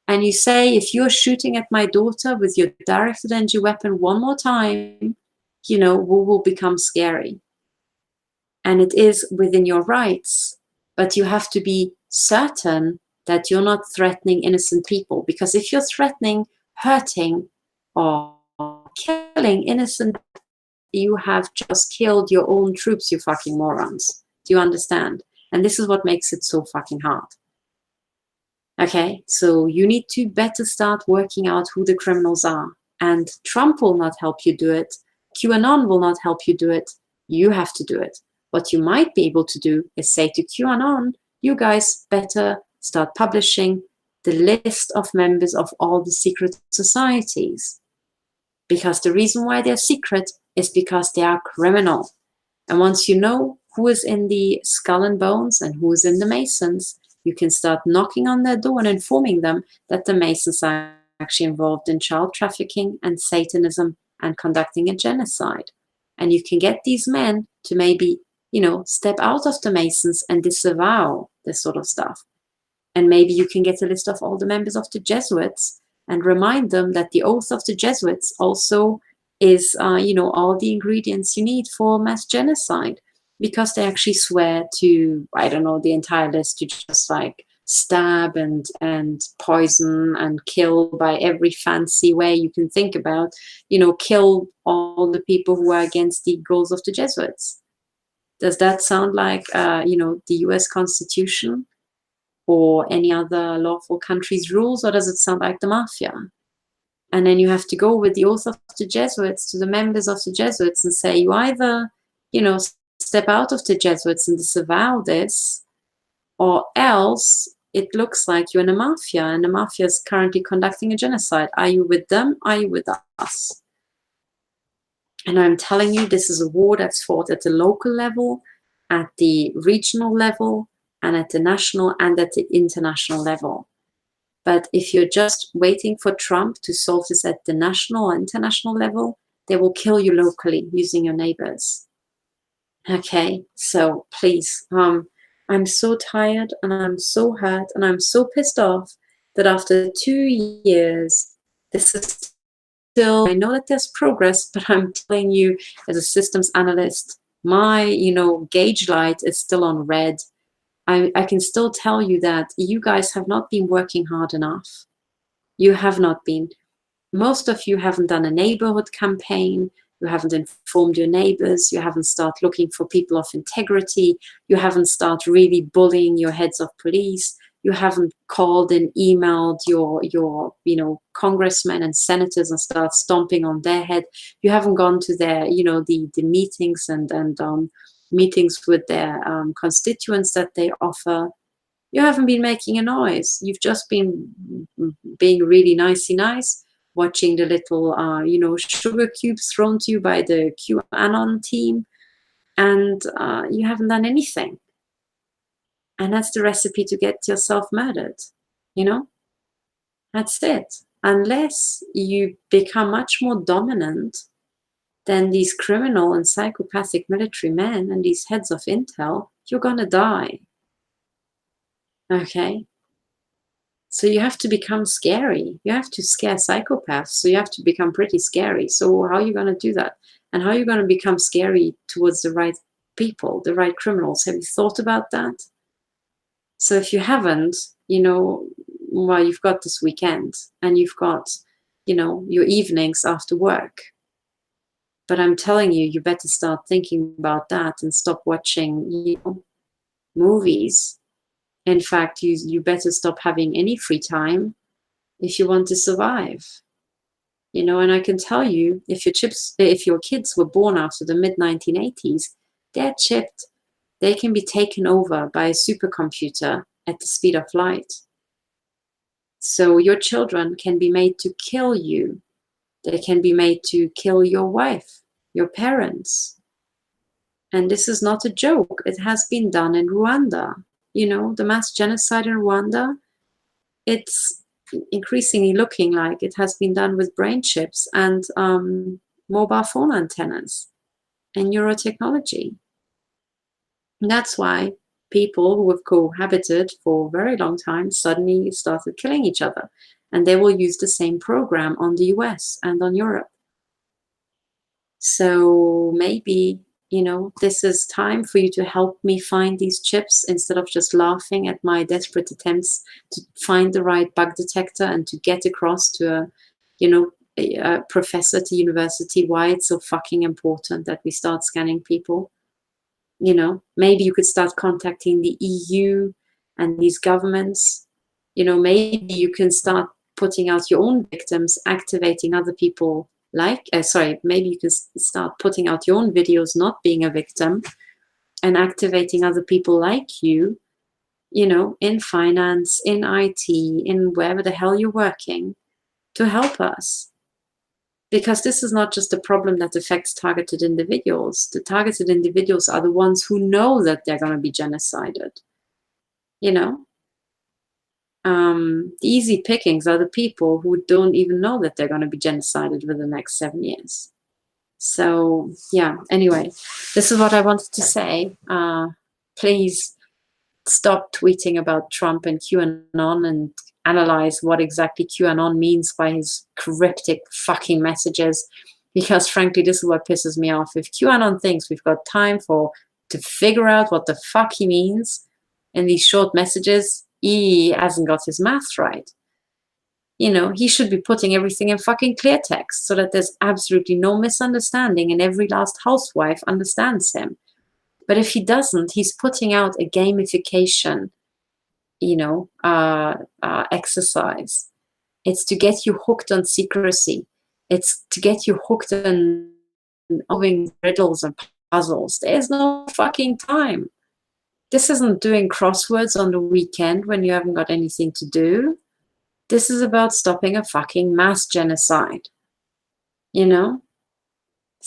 and you say, if you're shooting at my daughter with your directed energy weapon one more time, you know, we will become scary. And it is within your rights, but you have to be certain that you're not threatening innocent people. Because if you're threatening, hurting, or killing innocent, you have just killed your own troops, you fucking morons. Do you understand? And this is what makes it so fucking hard. Okay, so you need to better start working out who the criminals are. And Trump will not help you do it. QAnon will not help you do it. You have to do it. What you might be able to do is say to QAnon, you guys better start publishing the list of members of all the secret societies. Because the reason why they're secret is because they are criminal. And once you know who is in the Skull and Bones and who is in the Masons, you can start knocking on their door and informing them that the Masons are actually involved in child trafficking and Satanism and conducting a genocide. And you can get these men to maybe, you know, step out of the Masons and disavow this sort of stuff. And maybe you can get a list of all the members of the Jesuits and remind them that the oath of the Jesuits also is, you know, all the ingredients you need for mass genocide. Because they actually swear to, I don't know, the entire list, to just like stab and poison and kill by every fancy way you can think about, you know, kill all the people who are against the goals of the Jesuits. Does that sound like, you know, the US Constitution or any other lawful country's rules, or does it sound like the mafia? And then you have to go with the oath of the Jesuits to the members of the Jesuits and say, you either, you know, step out of the Jesuits and disavow this, or else it looks like you're in a mafia, and the mafia is currently conducting a genocide. Are you with them? Are you with us? And I'm telling you, this is a war that's fought at the local level, at the regional level, and at the national and at the international level. But if you're just waiting for Trump to solve this at the national or international level, they will kill you locally using your neighbors. Okay, so please, I'm so tired and I'm so hurt and I'm so pissed off that after 2 years, this is still, I know that there's progress, but I'm telling you as a systems analyst, my, gauge light is still on red. I can still tell you that you guys have not been working hard enough. You have not been. Most of you haven't done a neighborhood campaign. You haven't informed your neighbors. You haven't started looking for people of integrity. You haven't started really bullying your heads of police. You haven't called and emailed your congressmen and senators and start stomping on their head. You haven't gone to their, the meetings and meetings with their constituents that they offer. You haven't been making a noise. You've just been being really nicey nice, watching the little, sugar cubes thrown to you by the QAnon team, and you haven't done anything. And that's the recipe to get yourself murdered, That's it. Unless you become much more dominant than these criminal and psychopathic military men and these heads of intel, you're gonna die. Okay? So you have to become scary. You have to scare psychopaths. So you have to become pretty scary. So how are you going to do that? And how are you going to become scary towards the right people, the right criminals? Have you thought about that? So if you haven't, well, you've got this weekend and you've got, your evenings after work. But I'm telling you, you better start thinking about that and stop watching, movies. In fact, you better stop having any free time if you want to survive. And I can tell you, if your kids were born after the mid-1980s, they're chipped. They can be taken over by a supercomputer at the speed of light. So your children can be made to kill you. They can be made to kill your wife, your parents. And this is not a joke. It has been done in Rwanda. The mass genocide in Rwanda, it's increasingly looking like it has been done with brain chips and mobile phone antennas and neurotechnology. And that's why people who have cohabited for a very long time suddenly started killing each other. And they will use the same program on the US and on Europe. So maybe this is time for you to help me find these chips instead of just laughing at my desperate attempts to find the right bug detector and to get across to a professor to university why it's so fucking important that we start scanning people. Maybe you could start contacting the EU and these governments. Maybe you can start putting out your own victims, activating other people. Maybe you can start putting out your own videos, not being a victim, and activating other people like you, in finance, in IT, in wherever the hell you're working, to help us. Because this is not just a problem that affects targeted individuals. The targeted individuals are the ones who know that they're going to be genocided. The easy pickings are the people who don't even know that they're going to be genocided within the next 7 years. So, yeah, anyway, this is what I wanted to say. Please stop tweeting about Trump and QAnon and analyze what exactly QAnon means by his cryptic fucking messages. Because frankly, this is what pisses me off. If QAnon thinks we've got time to figure out what the fuck he means in these short messages, he hasn't got his math right. He should be putting everything in fucking clear text so that there's absolutely no misunderstanding and every last housewife understands him. But if he doesn't, he's putting out a gamification, exercise. It's to get you hooked on secrecy. It's to get you hooked on solving riddles and puzzles. There's no fucking time. This isn't doing crosswords on the weekend when you haven't got anything to do. This is about stopping a fucking mass genocide, you know?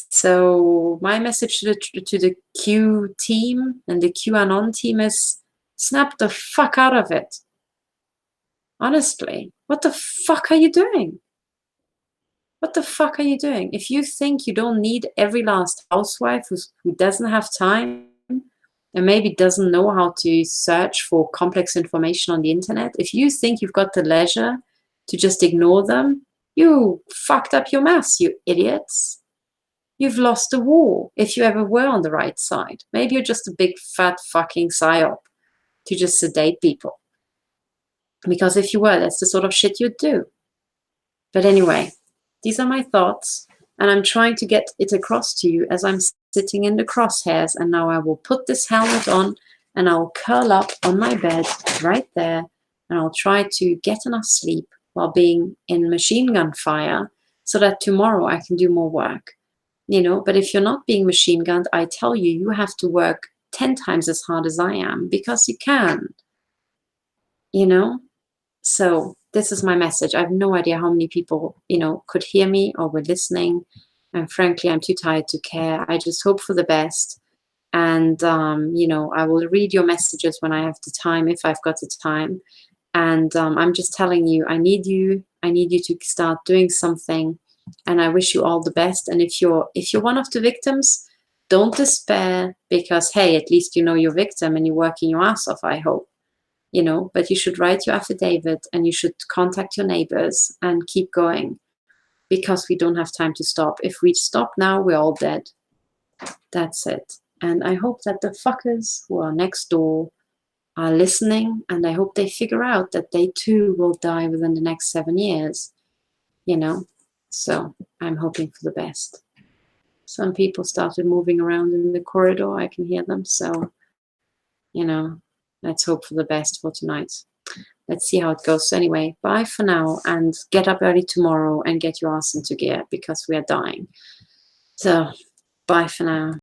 So my message to the Q team and the QAnon team is snap the fuck out of it. Honestly, what the fuck are you doing? What the fuck are you doing? If you think you don't need every last housewife who doesn't have time and maybe doesn't know how to search for complex information on the internet, if you think you've got the leisure to just ignore them, you fucked up your mass, you idiots. You've lost the war, if you ever were on the right side. Maybe you're just a big fat fucking psyop to just sedate people. Because if you were, that's the sort of shit you'd do. But anyway, these are my thoughts, and I'm trying to get it across to you as I'm sitting in the crosshairs, and now I will put this helmet on and I'll curl up on my bed right there, and I'll try to get enough sleep while being in machine gun fire so that tomorrow I can do more work. You know, but if you're not being machine gunned, I tell you, you have to work 10 times as hard as I am because you can, you know? So this is my message. I have no idea how many people, you know, could hear me or were listening. And frankly, I'm too tired to care. I just hope for the best. And, you know, I will read your messages when I have the time, if I've got the time. And I'm just telling you, I need you to start doing something. And I wish you all the best. And if you're one of the victims, don't despair, because hey, at least you know you're a victim and you're working your ass off, I hope. You know, but you should write your affidavit and you should contact your neighbors and keep going, because we don't have time to stop. If we stop now, we're all dead. That's it. And I hope that the fuckers who are next door are listening, and I hope they figure out that they too will die within the next 7 years, you know. So I'm hoping for the best. Some people started moving around in the corridor. I can hear them. So, you know, let's hope for the best for tonight. Let's see how it goes. So anyway, bye for now, and get up early tomorrow and get your ass into gear, because we are dying. So bye for now.